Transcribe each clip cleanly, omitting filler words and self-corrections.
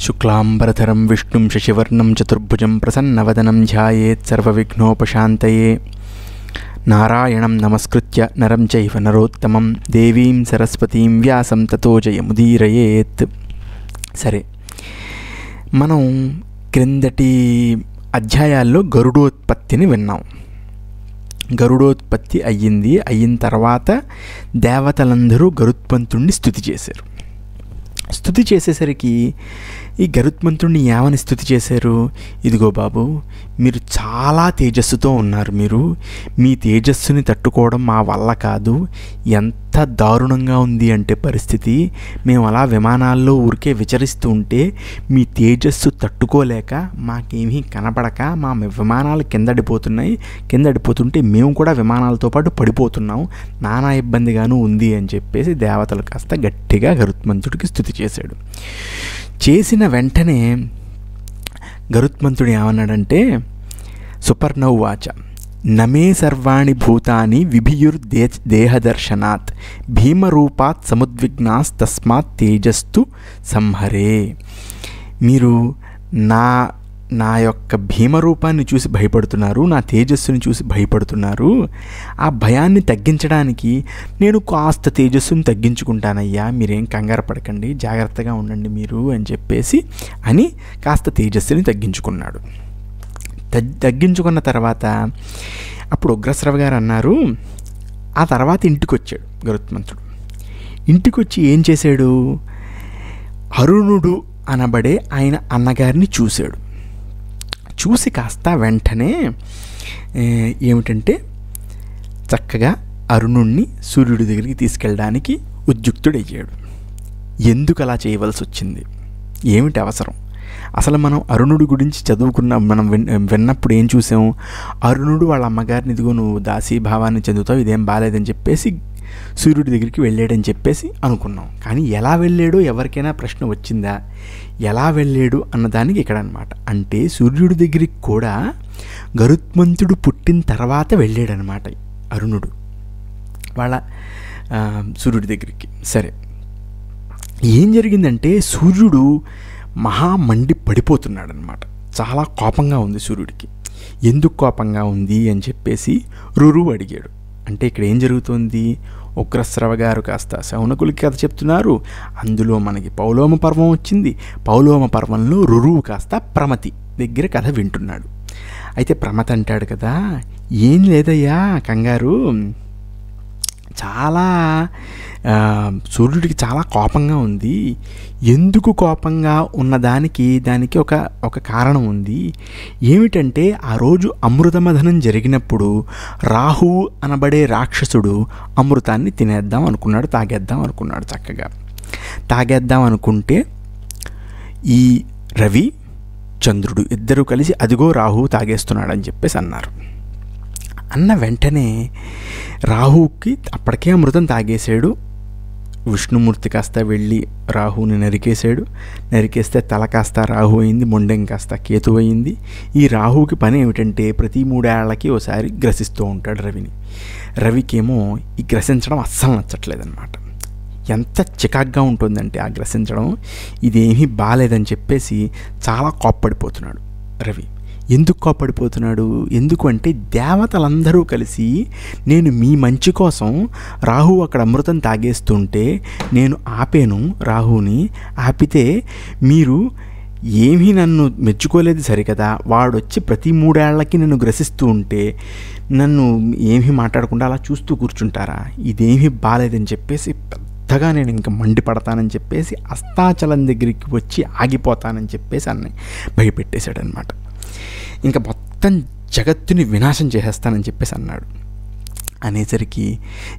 శుక్లాంబరధరం విష్ణుం శశివర్ణం చతుర్భుజం ప్రసన్నవదనం ధ్యాయేత్ సర్వవిఘ్నోపశాంతయే. నారాయణం నమస్కృత్య నరం చైవ నరోత్తమం దేవీం సరస్వతీం వ్యాసం తతో జయముదీరయేత్. సరే, మనం క్రిందటి అధ్యాయాల్లో గరుడోత్పత్తిని విన్నాం. గరుడోత్పత్తి అయిన తర్వాత దేవతలందరూ గరుత్మంతుణ్ణి స్తుతి చేశారు. స్తుతి చేసేసరికి ఈ గరుత్మంతుణ్ణి ఏమని స్తుతి చేశారు? ఇదిగో బాబు, మీరు చాలా తేజస్సుతో ఉన్నారు, మీ తేజస్సుని తట్టుకోవడం మా వల్ల కాదు. ఎంత దారుణంగా ఉంది అంటే పరిస్థితి, మేము అలా విమానాల్లో ఊరికే విచరిస్తూ ఉంటే మీ తేజస్సు తట్టుకోలేక మాకేమీ కనపడక మా విమానాలు కిందడిపోతుంటే మేము కూడా విమానాలతో పాటు పడిపోతున్నాం, నానా ఇబ్బందిగాను ఉంది అని చెప్పేసి దేవతలు కాస్త గట్టిగా గరుత్మంతుడికి స్తుతి చేశాడు. చేసిన వెంటనే గరుత్మంతుడు ఏమన్నాడంటే, సుపర్ణౌవాచ నమే సర్వాణి భూతాని దేహదర్శనాత్ భీమరూపాత్ సముద్విగ్నాస్ తస్మాత్ తేజస్తు సంహరే. మీరు నా యొక్క భీమరూపాన్ని చూసి భయపడుతున్నారు, నా తేజస్సుని చూసి భయపడుతున్నారు. ఆ భయాన్ని తగ్గించడానికి నేను కాస్త తేజస్సుని తగ్గించుకుంటానయ్యా, మీరేం కంగారు పడకండి, జాగ్రత్తగా ఉండండి మీరు అని చెప్పేసి అని కాస్త తేజస్సుని తగ్గించుకున్నాడు. తగ్గించుకున్న తర్వాత అప్పుడు ఉగ్రశ్రవ గారు అన్నారు, ఆ తర్వాత ఇంటికి వచ్చాడు గరుత్మంతుడు. ఇంటికి వచ్చి ఏం చేశాడు? అరుణుడు అనబడే ఆయన అన్నగారిని చూశాడు. చూసి కాస్త వెంటనే ఏమిటంటే చక్కగా అరుణుణ్ణి సూర్యుడి దగ్గరికి తీసుకెళ్ళడానికి ఉద్యుక్తుడయ్యాడు. ఎందుకు అలా చేయవలసి వచ్చింది? ఏమిటి అవసరం? అసలు మనం అరుణుడి గురించి మనం విన్నప్పుడు ఏం చూసాం? అరుణుడు వాళ్ళ అమ్మగారిని, ఇదిగో నువ్వు దాసీభావాన్ని చెందుతావు, ఇదేం బాగాలేదని చెప్పేసి సూర్యుడి దగ్గరికి వెళ్ళాడని చెప్పేసి అనుకున్నాం. కానీ ఎలా వెళ్ళాడో ఎవరికైనా ప్రశ్న వచ్చిందా? ఎలా వెళ్ళాడు అన్నదానికి ఇక్కడ అనమాట. అంటే సూర్యుడి దగ్గరికి కూడా గరుత్మంతుడు పుట్టిన తర్వాత వెళ్ళాడనమాట అరుణుడు వాళ్ళ సూర్యుడి దగ్గరికి. సరే, ఏం జరిగిందంటే సూర్యుడు మహా మండి పడిపోతున్నాడు అనమాట. చాలా కోపంగా ఉంది సూర్యుడికి. ఎందుకు కోపంగా ఉంది అని చెప్పేసి రురువు అడిగాడు. అంటే ఇక్కడ ఏం జరుగుతుంది? ఉగ్రశ్రవ గారు కాస్త శౌనకులకి కథ చెప్తున్నారు. అందులో మనకి పౌలోమ పర్వం వచ్చింది. పౌలోమ పర్వంలో రురువు కాస్త ప్రమతి దగ్గర కథ వింటున్నాడు. అయితే ప్రమతి అంటాడు కదా, ఏం లేదయ్యా కంగారు, చాలా సూర్యుడికి చాలా కోపంగా ఉంది. ఎందుకు కోపంగా ఉన్నదానికి ఒక కారణం ఉంది. ఏమిటంటే ఆ రోజు అమృతమథనం జరిగినప్పుడు రాహువు అనబడే రాక్షసుడు అమృతాన్ని తాగేద్దాం అనుకున్నాడు. చక్కగా తాగేద్దాం అనుకుంటే ఈ రవి చంద్రుడు ఇద్దరు కలిసి అదిగో రాహువు తాగేస్తున్నాడు అని చెప్పేసి అన్నారు. అన్న వెంటనే రాహువుకి అప్పటికే అమృతం తాగేశాడు. విష్ణుమూర్తి కాస్త వెళ్ళి రాహువుని నరికేస్తే తల కాస్త రాహు అయింది, మొండెం కాస్త కేతు అయింది. ఈ రాహువుకి పని ఏమిటంటే ప్రతి 3 ఏళ్లకి ఒకసారి గ్రసిస్తూ ఉంటాడు రవిని. రవికేమో ఈ గ్రసించడం అస్సలు నచ్చట్లేదన్నమాట. ఎంత చికాగ్గా ఉంటుందంటే ఆ గ్రసించడం, ఇదేమీ బాగాలేదని చెప్పేసి చాలా కోప్పడిపోతున్నాడు రవి. ఎందుకు కోప్పడిపోతున్నాడు? ఎందుకు అంటే దేవతలందరూ కలిసి నేను మీ మంచి కోసం రాహువు అక్కడ అమృతం తాగేస్తుంటే నేను ఆపేను, రాహువుని ఆపితే మీరు ఏమీ నన్ను మెచ్చుకోలేదు సరికదా, వాడొచ్చి ప్రతి 3 ఏళ్లకి నన్ను గ్రసిస్తూ ఉంటే నన్ను ఏమీ మాట్లాడకుండా అలా చూస్తూ కూర్చుంటారా? ఇదేమీ బాగాలేదని చెప్పేసి పెద్దగా నేను ఇంకా మండిపడతానని చెప్పేసి అస్తాచలం దగ్గరికి వచ్చి ఆగిపోతానని చెప్పేసి అన్నీ భయపెట్టేశాడనమాట. ఇంకా మొత్తం జగత్తుని వినాశం చేసేస్తానని చెప్పేసి అన్నాడు. అనేసరికి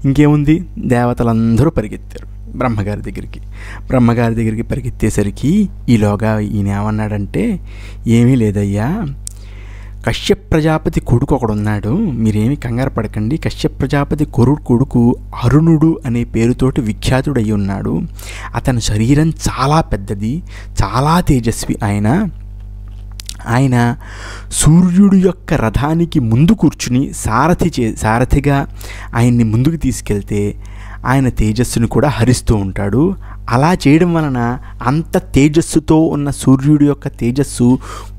ఇంకేముంది, దేవతలందరూ పరిగెత్తారు బ్రహ్మగారి దగ్గరికి. పరిగెత్తేసరికి ఈలోగా ఈయన ఏమన్నాడంటే, ఏమీ లేదయ్యా, కశ్యప్ ప్రజాపతి కొడుకు ఒకడున్నాడు, మీరేమీ కంగారు పడకండి. కశ్యప్ ప్రజాపతి కొడుకు అరుణుడు అనే పేరుతోటి విఖ్యాతుడై ఉన్నాడు. అతని శరీరం చాలా పెద్దది, చాలా తేజస్వి. ఆయన సూర్యుడు యొక్క రథానికి ముందు కూర్చుని సారథిగా ఆయన్ని ముందుకు తీసుకెళ్తే ఆయన తేజస్సును కూడా హరిస్తూ ఉంటాడు. అలా చేయడం వలన అంత తేజస్సుతో ఉన్న సూర్యుడి యొక్క తేజస్సు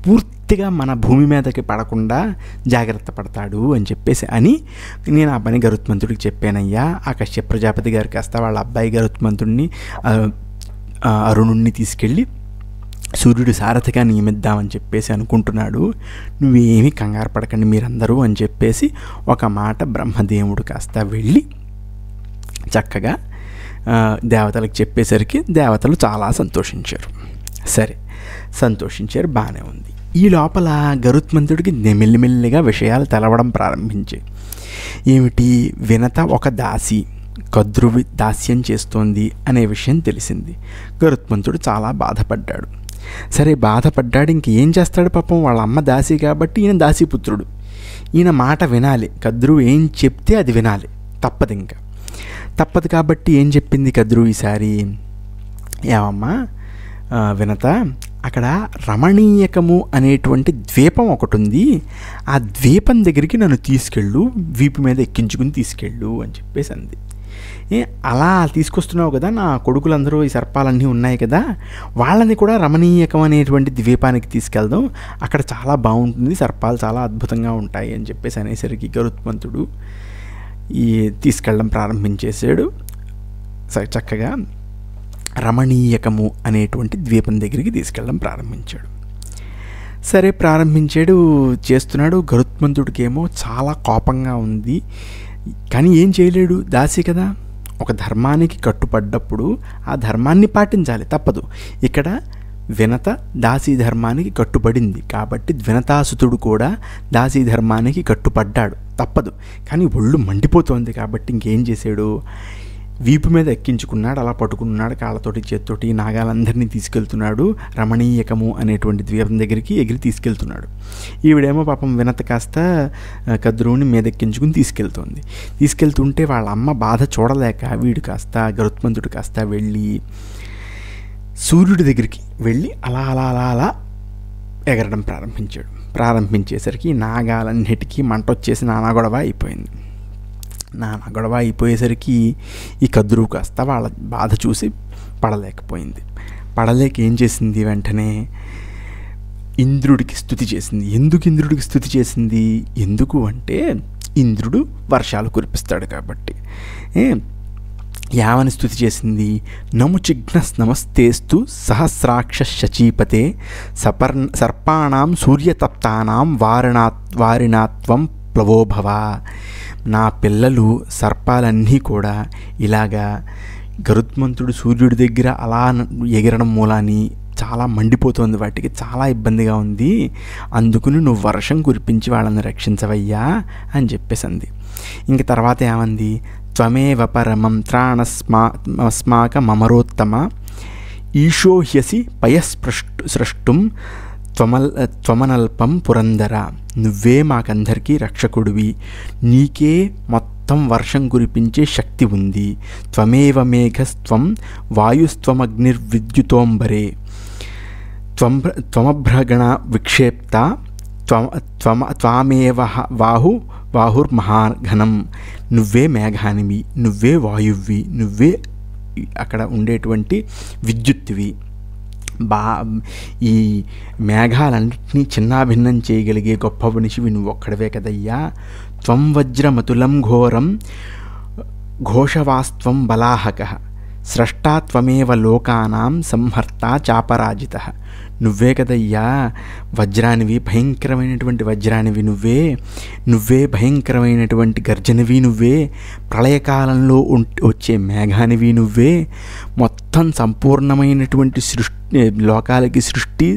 పూర్తిగా మన భూమి మీదకి పడకుండా జాగ్రత్త పడతాడు అని చెప్పేసి అని నేను ఆ పని గరుత్మంతుడికి చెప్పానయ్యా. ఆ కశ్యప ప్రజాపతి గారు కాస్త వాళ్ళ అబ్బాయి గరుత్మంతుడిని అరుణుణ్ణి తీసుకెళ్ళి సూర్యుడు సారథిగా నియమిద్దామని చెప్పేసి అనుకుంటున్నాడు, నువ్వేమీ కంగారు పడకండి మీరందరూ అని చెప్పేసి ఒక మాట బ్రహ్మదేవుడు కాస్త వెళ్ళి చక్కగా దేవతలకు చెప్పేసరికి దేవతలు చాలా సంతోషించారు. సరే, సంతోషించారు, బాగానే ఉంది. ఈ లోపల గరుత్మంతుడికి మెల్లిమెల్లిగా విషయాలు తెలవడం ప్రారంభించాయి. ఏమిటి, వినత ఒక దాసి, కద్రువి దాస్యం చేస్తోంది అనే విషయం తెలిసింది. గరుత్మంతుడు చాలా బాధపడ్డాడు. సరే, బాధపడ్డాడు, ఇంకేం చేస్తాడు పాపం, వాళ్ళ అమ్మ దాసి కాబట్టి ఈయన దాసీపుత్రుడు, ఈయన మాట వినాలి, కద్రువు ఏం చెప్తే అది వినాలి, తప్పదు కాబట్టి ఏం చెప్పింది కద్రువు ఈసారి, ఏమమ్మా వినత, అక్కడ రమణీయకము అనేటువంటి ద్వీపం ఒకటి ఉంది, ఆ ద్వీపం దగ్గరికి నన్ను తీసుకెళ్ళు, వీపు మీద ఎక్కించుకుని తీసుకెళ్ళు అని చెప్పేసి అంది. అలా తీసుకొస్తున్నావు కదా, నా కొడుకులందరూ ఈ సర్పాలన్నీ ఉన్నాయి కదా, వాళ్ళని కూడా రమణీయకం అనేటువంటి ద్వీపానికి తీసుకెళ్దాం, అక్కడ చాలా బాగుంటుంది, సర్పాలు చాలా అద్భుతంగా ఉంటాయి అని చెప్పేసి అనేసరికి గరుత్మంతుడు ఈ తీసుకెళ్ళడం ప్రారంభించేశాడు. చక్కగా రమణీయకము అనేటువంటి ద్వీపం దగ్గరికి తీసుకెళ్ళడం ప్రారంభించాడు. సరే, ప్రారంభించాడు, చేస్తున్నాడు. గరుత్మంతుడికేమో చాలా కోపంగా ఉంది, కానీ ఏం చేయలేడు, దాసి కదా, ఒక ధర్మానికి కట్టుపడ్డప్పుడు ఆ ధర్మాన్ని పాటించాలి, తప్పదు. ఇక్కడ వినత దాసీ ధర్మానికి కట్టుబడింది కాబట్టి వినతాసుతుడు కూడా దాసీ ధర్మానికి కట్టుపడ్డాడు, తప్పదు. కానీ ఒళ్ళు మండిపోతోంది కాబట్టి ఇంకేం చేశాడు, వీపు మీద ఎక్కించుకున్నాడు, అలా పట్టుకున్నాడు, కాళ్ళతోటి చేత్తోటి నాగాలందరినీ తీసుకెళ్తున్నాడు, రమణీయకము అనేటువంటి ద్వీపం దగ్గరికి ఎగిరి తీసుకెళ్తున్నాడు. ఈవిడేమో పాపం వినత కాస్త కద్రువుని మీద ఎక్కించుకుని తీసుకెళ్తుంటే వాళ్ళ అమ్మ బాధ చూడలేక వీడు కాస్త గరుత్మంతుడు కాస్త వెళ్ళి సూర్యుడి దగ్గరికి వెళ్ళి అలా అలా అలా అలా ఎగరడం ప్రారంభించేసరికి నాగాలన్నిటికీ మంట వచ్చేసి నానా గొడవ అయిపోయేసరికి ఈ కద్రువు కాస్త వాళ్ళ బాధ చూసి పడలేక ఏం చేసింది, వెంటనే ఇంద్రుడికి స్తుతి చేసింది. ఎందుకు ఇంద్రుడికి స్తుతి చేసింది, ఎందుకు అంటే ఇంద్రుడు వర్షాలు కురిపిస్తాడు కాబట్టి. యావని స్తుతి చేసింది, నముచిఘ్నస్ నమస్తేస్తు సహస్రాక్ష శచీపతే సర్పాణం సూర్యతప్తానాం వారిణాత్వం ప్లవోభవ. నా పిల్లలు సర్పాలన్నీ కూడా ఇలాగా గరుత్మంతుడు సూర్యుడి దగ్గర అలా ఎగరడం మూలాన్ని చాలా మండిపోతుంది, వాటికి చాలా ఇబ్బందిగా ఉంది, అందుకుని నువ్వు వర్షం కురిపించి వాళ్ళని రక్షించవయ్యా అని చెప్పేసింది. ఇంక తర్వాత ఏమంది, త్వమేవ పరమం త్రాణస్మాక మమరోత్తమ ఈశోహ్యసి పయస్పృష్టం త్వమనల్పం పురందర. నువ్వే మాకందరికీ రక్షకుడివి, నీకే మొత్తం వర్షం కురిపించే శక్తి ఉంది. త్వమేవ మేఘస్త్వం వాయుస్త్వమగ్నిర్విద్యుతోంబరే త్వమభ్రగణ విక్షేప్త త్వామేవ వాహుర్మహాఘనం. నువ్వే మేఘానివి, నువ్వే వాయువ్వి, నువ్వే అక్కడ ఉండేటువంటి విద్యుత్తువి. ఈ మేఘాలన్నింటినీ చిన్నాభిన్నం చేయగలిగే గొప్ప మనిషివి నువ్వు ఒక్కడవే కదయ్యా. త్వం వజ్రమతులం ఘోరం ఘోషవాస్త్వం బలాహక స్రష్టా త్వమేవ లోకానాం సంహర్త చాపరాజిత. నువ్వే కదయ్యా వజ్రానివి, భయంకరమైనటువంటి వజ్రానివి నువ్వే భయంకరమైనటువంటి గర్జనవి నువ్వే, ప్రళయకాలంలో వచ్చే మేఘానివి నువ్వే, మొత్తం సంపూర్ణమైనటువంటి లోకాలకి సృష్టి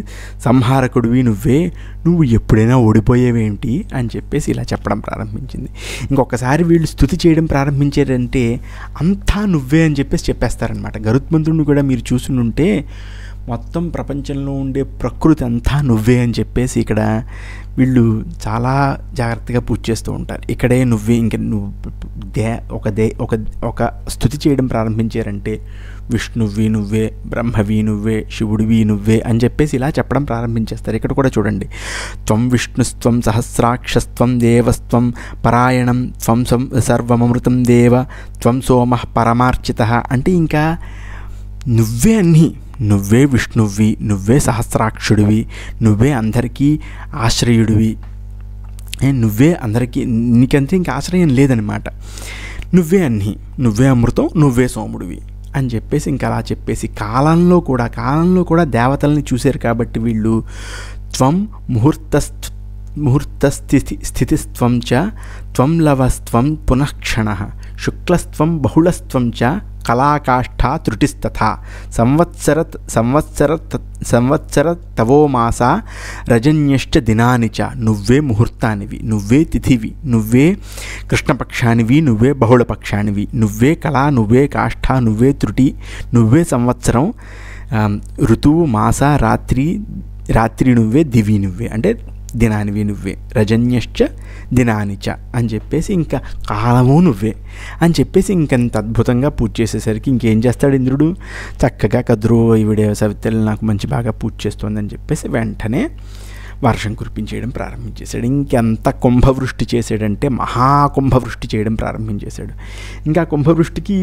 సంహారకుడివి నువ్వు ఎప్పుడైనా ఓడిపోయేవేంటి అని చెప్పేసి ఇలా చెప్పడం ప్రారంభించింది. ఇంకొకసారి వీళ్ళు స్తుతి చేయడం ప్రారంభించారంటే అంతా నువ్వే అని చెప్పేసి చెప్పేస్తారనమాట. గరుత్మంతుడిని కూడా మీరు చూసుంటే మొత్తం ప్రపంచంలో ఉండే ప్రకృతి అంతా నువ్వే అని చెప్పేసి ఇక్కడ వీళ్ళు చాలా జాగ్రత్తగా పూజ చేస్తూ ఉంటారు. ఇక్కడే నువ్వే, ఇంక నువ్వు ఒక స్తుతి చేయడం ప్రారంభించారంటే విష్ణువి నువ్వే, బ్రహ్మవి నువ్వే, శివుడివి నువ్వే అని చెప్పేసి ఇలా చెప్పడం ప్రారంభించేస్తారు. ఇక్కడ కూడా చూడండి, త్వం విష్ణుస్త్వం సహస్రాక్షస్త్వం దేవస్త్వం పరాయణం త్వం సర్వమృతం దేవ త్వం సోమః పరమార్చిత. అంటే ఇంకా నువ్వే అన్నీ, నువ్వే విష్ణువి, నువ్వే సహస్రాక్షుడివి, నువ్వే అందరికీ ఆశ్రయుడివి, నువ్వే అందరికీ, నీకంతే ఇంకా ఆశ్రయం లేదనమాట. నువ్వే అన్నీ, నువ్వే అమృతం, నువ్వే సోముడివి అని చెప్పేసి ఇంకా అలా చెప్పేసి కాలంలో కూడా దేవతల్ని చూశారు కాబట్టి వీళ్ళు త్వం ముహూర్తస్థితిస్త్వం చ త్వం లవస్త్వం పునఃక్షణః శుక్లస్త్వం బహుళస్త్వం చ కళాకాష్ఠా త్రుటిస్తథా సంవత్సర తవో మాస రజన్యశ్చ దినాని చ. నువ్వే ముహూర్తానివి, నువ్వే తిథివి, నువ్వే కృష్ణపక్షానివి, నువ్వే బహుళపక్షానివి, నువ్వే కళ, నువ్వే కాష్ఠ, నువ్వే త్రుటి, నువ్వే సంవత్సరం, ఋతువు, మాస, రాత్రి నువ్వే, దివి నువ్వే, అంటే దినానివి నువ్వే, రజన్యశ్చ దినానిచ అని చెప్పేసి ఇంకా కాలము నువ్వే అని చెప్పేసి ఇంకెంత అద్భుతంగా పూజ చేసేసరికి ఇంకేం చేస్తాడు ఇంద్రుడు, చక్కగా కదురు ఈవిడే సవితలు నాకు మంచి బాగా పూజ చేస్తోందని చెప్పేసి వెంటనే వర్షం కురిపించేయడం ప్రారంభించేశాడు. ఇంకెంత కుంభవృష్టి చేసాడంటే మహాకుంభవృష్టి చేయడం ప్రారంభించేశాడు. ఇంకా కుంభవృష్టికి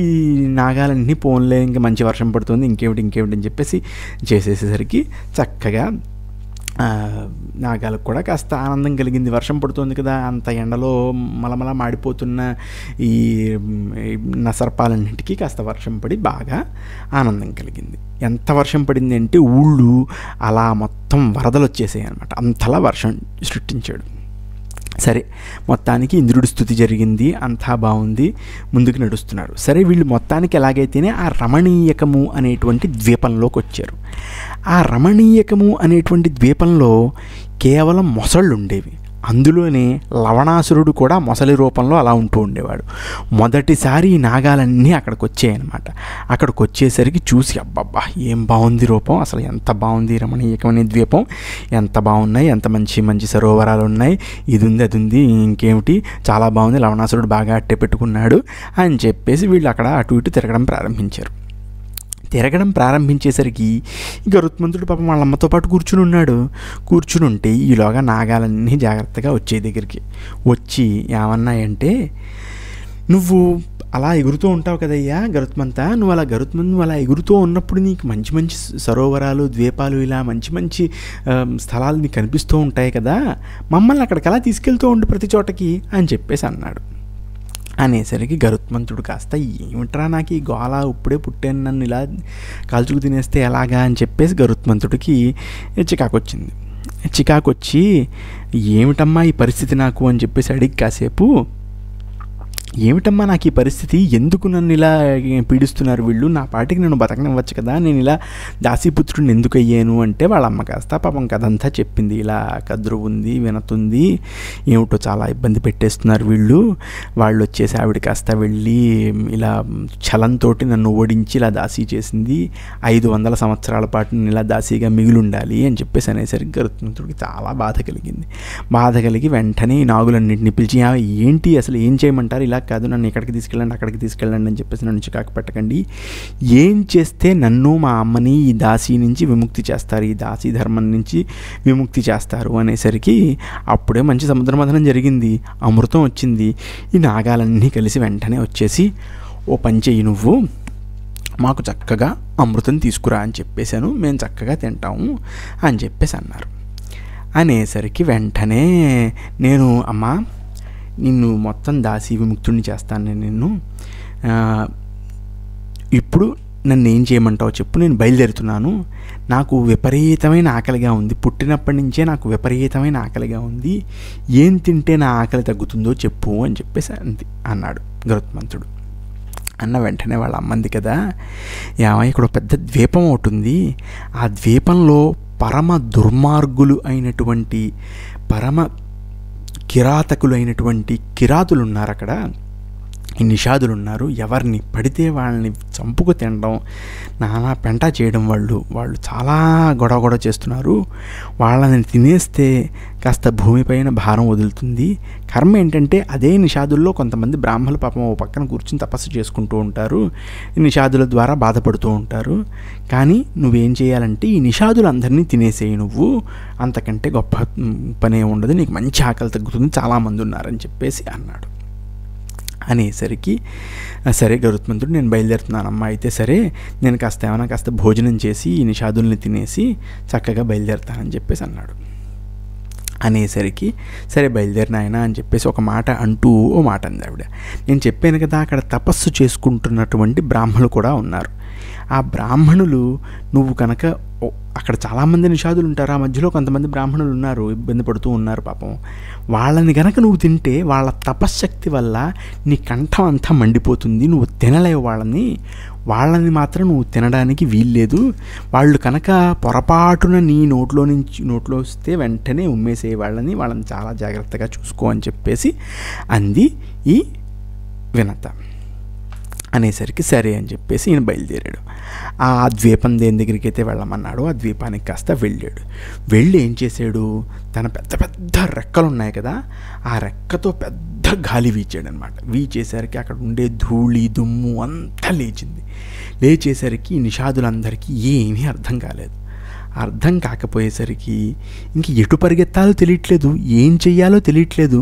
నాగాలన్నీ పోన్లే, ఇంకా మంచి వర్షం పడుతుంది, ఇంకేమిటి అని చెప్పేసి చేసేసేసరికి చక్కగా నాగాలకు కూడా కాస్త ఆనందం కలిగింది. వర్షం పడుతుంది కదా, అంత ఎండలో మలమల మాడిపోతున్న ఈ నసర్పాలన్నింటికీ కాస్త వర్షం పడి బాగా ఆనందం కలిగింది. ఎంత వర్షం పడింది అంటే ఊళ్ళు అలా మొత్తం వరదలు వచ్చేసాయి అనమాట, అంతలా వర్షం సృష్టించాడు. సరే, మొత్తానికి ఇంద్రుడి స్తుతి జరిగింది, అంతా బాగుంది, ముందుకు నడుస్తున్నారు. సరే, వీళ్ళు మొత్తానికి ఎలాగైతేనే ఆ రమణీయకము అనేటువంటి ద్వీపంలోకి వచ్చారు. ఆ రమణీయకము అనేటువంటి ద్వీపంలో కేవలం మొసళ్ళు ఉండేవి. అందులోనే లవణాసురుడు కూడా మొసలి రూపంలో అలా ఉంటూ ఉండేవాడు. మొదటిసారి ఈ నాగాలన్నీ అక్కడికి వచ్చాయన్నమాట. అక్కడికి వచ్చేసరికి చూసి అబ్బబ్బా ఏం బాగుంది రూపం, అసలు ఎంత బాగుంది రమణీయకమనే ద్వీపం, ఎంత బాగున్నాయి, ఎంత మంచి మంచి సరోవరాలు ఉన్నాయి, ఇది ఉంది అది ఉంది, ఇంకేమిటి చాలా బాగుంది, లవణాసురుడు బాగా అట్టే పెట్టుకున్నాడు అని చెప్పేసి వీళ్ళు అక్కడ అటు ఇటు తిరగడం ప్రారంభించేసరికి గరుత్మంతుడు పాపం వాళ్ళ అమ్మతో పాటు కూర్చుని ఉంటే ఈలోగా నాగాలన్నీ జాగ్రత్తగా వచ్చే దగ్గరికి వచ్చి ఏమన్నాయంటే, నువ్వు అలా ఎగురుతూ ఉంటావు కదయ్యా గరుత్మంతా, నువ్వు అలా ఎగురుతూ ఉన్నప్పుడు నీకు మంచి మంచి సరోవరాలు, ద్వీపాలు, ఇలా మంచి మంచి స్థలాలు నీకు కనిపిస్తూ ఉంటాయి కదా, మమ్మల్ని అక్కడికి అలా తీసుకెళ్తూ ఉండు ప్రతి చోటకి అని చెప్పేసి అన్నాడు. అనేసరికి గరుత్మంతుడు కాస్త ఏమిట్రా నాకు ఈ గోళ, ఇప్పుడే పుట్టాను, నన్ను ఇలా కాల్చుకు తినేస్తే ఎలాగా అని చెప్పేసి గరుత్మంతుడికి చికాకు వచ్చి ఏమిటమ్మా ఈ పరిస్థితి నాకు అని చెప్పేసి అడిగి కాసేపు, ఏమిటమ్మా నాకు ఈ పరిస్థితి, ఎందుకు నన్ను ఇలా పీడిస్తున్నారు వీళ్ళు, నా పాటికి నన్ను బతకనివ్వచ్చు కదా, నేను ఇలా దాసీపుత్రుడిని ఎందుకు అయ్యాను అంటే వాళ్ళ అమ్మ కాస్త పాపం కథంతా చెప్పింది. ఇలా కదురు ఉంది, వినతుంది, ఏమిటో చాలా ఇబ్బంది పెట్టేస్తున్నారు వాళ్ళు వచ్చేసి ఆవిడ కాస్త వెళ్ళి ఇలా ఛలంతో నన్ను ఓడించి ఇలా దాసీ చేసింది, 500 సంవత్సరాల పాటు నేను ఇలా దాసీగా మిగిలి ఉండాలి అని చెప్పేసి అనేసరికి గరుత్మంతుడికి చాలా బాధ కలిగి వెంటనే ఈ నాగులన్నింటినీ పిలిచి, ఏంటి అసలు ఏం చేయమంటారు, ఇలా కాదు, నన్ను ఎక్కడికి తీసుకెళ్ళండి, అక్కడికి తీసుకెళ్ళండి అని చెప్పేసి నన్ను చికాకు పెట్టకండి, ఏం చేస్తే నన్ను మా అమ్మని ఈ దాసీ నుంచి విముక్తి చేస్తారు, ఈ దాసీ ధర్మం నుంచి విముక్తి చేస్తారు అనేసరికి అప్పుడే మంచి సముద్ర మథనం జరిగింది, అమృతం వచ్చింది. ఈ నాగాలన్నీ కలిసి వెంటనే వచ్చేసి, ఓ పని చెయ్యి, నువ్వు మాకు చక్కగా అమృతం తీసుకురా అని చెప్పేశాను, మేము చక్కగా తింటాము అని చెప్పేసి అన్నారు. అనేసరికి వెంటనే నేను, అమ్మా నిన్ను మొత్తం దాసీ విముక్తుడిని చేస్తాను, నిన్ను ఇప్పుడు నన్ను ఏం చేయమంటావు చెప్పు, నేను బయలుదేరుతున్నాను, నాకు విపరీతమైన ఆకలిగా ఉంది, పుట్టినప్పటి నుంచే నాకు విపరీతమైన ఆకలిగా ఉంది, ఏం తింటే నా ఆకలి తగ్గుతుందో చెప్పు అని చెప్పేసి అన్నాడు గరుత్మంతుడు. అన్న వెంటనే వాళ్ళ అమ్మంది కదా, ఇక్కడ పెద్ద ద్వీపం ఒకటి ఉంది, ఆ ద్వీపంలో పరమ దుర్మార్గులు అయినటువంటి పరమ కిరాతకులు అయినటువంటి కిరాతులు ఉన్నారు, అక్కడ ఈ నిషాదులు ఉన్నారు, ఎవరిని పడితే వాళ్ళని చంపుకు తినడం, నానా పెంట చేయడం, వాళ్ళు చాలా గొడవ చేస్తున్నారు, వాళ్ళని తినేస్తే కాస్త భూమిపైన భారం వదులుతుంది. కర్మ ఏంటంటే అదే నిషాదుల్లో కొంతమంది బ్రాహ్మణులు పాపం ఓ పక్కన కూర్చుని తపస్సు చేసుకుంటూ ఉంటారు, ఈ నిషాదుల ద్వారా బాధపడుతూ ఉంటారు. కానీ నువ్వేం చేయాలంటే ఈ నిషాదులందరినీ తినేసేయి, నువ్వు అంతకంటే గొప్ప పనే ఉండదు, నీకు మంచి ఆకలి తగ్గుతుంది, చాలామంది ఉన్నారని చెప్పేసి అన్నాడు. అనేసరికి సరే గరుత్మంతుడు నేను బయలుదేరుతున్నానమ్మా, అయితే సరే నేను కాస్త భోజనం చేసి ఈ నిషాదుల్ని తినేసి చక్కగా బయలుదేరుతానని చెప్పేసి అన్నాడు. అనేసరికి సరే బయలుదేరిన ఆయన అని చెప్పేసి ఒక మాట అంటూ ఓ మాట అంది ఆవిడ. నేను చెప్పాను కదా అక్కడ తపస్సు చేసుకుంటున్నటువంటి బ్రాహ్మణులు కూడా ఉన్నారు. ఆ బ్రాహ్మణులు నువ్వు కనుక అక్కడ చాలామంది నిషాదులు ఉంటారు, ఆ మధ్యలో కొంతమంది బ్రాహ్మణులు ఉన్నారు, ఇబ్బంది పడుతూ ఉన్నారు పాపం. వాళ్ళని కనుక నువ్వు తింటే వాళ్ళ తపశ్శక్తి వల్ల నీ కంఠం అంతా మండిపోతుంది, నువ్వు తినలేవు వాళ్ళని మాత్రం నువ్వు తినడానికి వీల్లేదు. వాళ్ళు కనుక పొరపాటున నీ నోట్లో వస్తే వెంటనే ఉమ్మేసే వాళ్ళని చాలా జాగ్రత్తగా చూసుకో అని చెప్పేసి అంది ఈ వినత. అనేసరికి సరే అని చెప్పేసి ఈయన బయలుదేరాడు. ఆ ద్వీపం దేని దగ్గరికి అయితే వెళ్ళమన్నాడో ఆ ద్వీపానికి కాస్త వెళ్ళి ఏం చేశాడు, తన పెద్ద పెద్ద రెక్కలు ఉన్నాయి కదా, ఆ రెక్కతో పెద్ద గాలి వీచాడనమాట. వీచేసరికి అక్కడ ఉండే ధూళి దుమ్ము అంతా లేచేసరికి నిషాదులందరికీ ఏమీ అర్థం కాలేదు. అర్థం కాకపోయేసరికి ఇంక ఎటు పరిగెత్తాలో తెలియట్లేదు, ఏం చెయ్యాలో తెలియట్లేదు,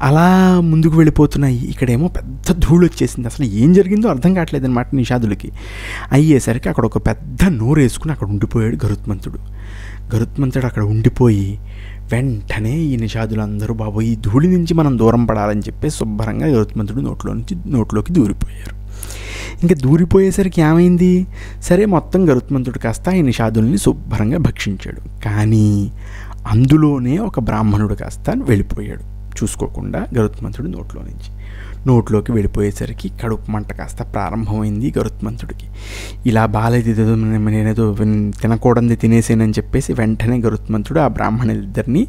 అలా ముందుకు వెళ్ళిపోతున్నాయి. ఇక్కడేమో పెద్ద ధూళి వచ్చేసింది, అసలు ఏం జరిగిందో అర్థం కావట్లేదు అనమాట నిషాదులకి. అయ్యేసరికి అక్కడ ఒక పెద్ద నోరు వేసుకుని అక్కడ ఉండిపోయాడు గరుత్మంతుడు అక్కడ ఉండిపోయి వెంటనే ఈ నిషాదులందరూ బాబు ఈ ధూళి నుంచి మనం దూరం పడాలని చెప్పి శుభ్రంగా గరుత్మంతుడు నోట్లోకి దూరిపోయారు. ఇంకా దూరిపోయేసరికి ఏమైంది, సరే మొత్తం గరుత్మంతుడు కాస్త ఈ నిషాదుల్ని శుభ్రంగా భక్షించాడు. కానీ అందులోనే ఒక బ్రాహ్మణుడు కాస్త వెళ్ళిపోయాడు చూసుకోకుండా గరుత్మంతుడి నోట్లోకి వెళ్ళిపోయేసరికి కడుపు మంట కాస్త ప్రారంభమైంది గరుత్మంతుడికి. ఇలా బాలేదు, నేనేదో తినకూడదు తినేసానని చెప్పేసి వెంటనే గరుత్మంతుడు ఆ బ్రాహ్మణులిద్దరినీ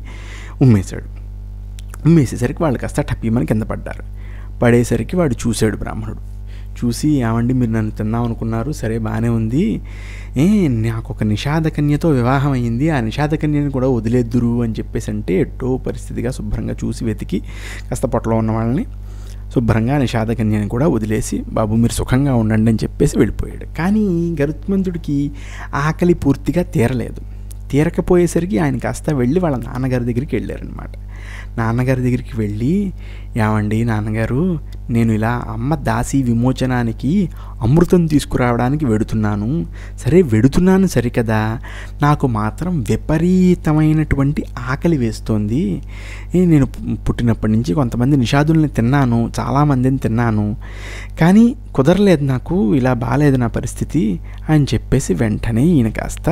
ఉమ్మేసేసరికి వాళ్ళు కాస్త టప్పీమని కింద పడేసరికి వాడు చూశాడు. బ్రాహ్మణుడు చూసి, ఏమండి మీరు నన్ను తిన్నామనుకున్నారు, సరే బాగానే ఉంది, నాకు ఒక నిషాదకన్యతో వివాహం అయ్యింది, ఆ నిషాదకన్యని కూడా వదిలేద్దురు అని చెప్పేసి అంటే ఎట్టో పరిస్థితిగా శుభ్రంగా చూసి వెతికి కాస్త పొట్టలో ఉన్న వాళ్ళని శుభ్రంగా నిషాదకన్యని కూడా వదిలేసి బాబు మీరు సుఖంగా ఉండండి అని చెప్పేసి వెళ్ళిపోయాడు. కానీ గరుత్మంతుడికి ఆకలి పూర్తిగా తీరకపోయేసరికి ఆయన కాస్త వెళ్ళి వాళ్ళ నాన్నగారి దగ్గరికి వెళ్ళారనమాట. నాన్నగారి దగ్గరికి వెళ్ళి, ఏమండి నాన్నగారు, నేను ఇలా అమ్మ దాసి విమోచనానికి అమృతం తీసుకురావడానికి వెడుతున్నాను సరికదా, నాకు మాత్రం విపరీతమైనటువంటి ఆకలి వేస్తోంది. నేను పుట్టినప్పటి నుంచి కొంతమంది నిషాదుల్ని తిన్నాను, చాలామందిని తిన్నాను, కానీ కుదరలేదు, నాకు ఇలా బాగాలేదు నా పరిస్థితి అని చెప్పేసి వెంటనే ఈయన కాస్త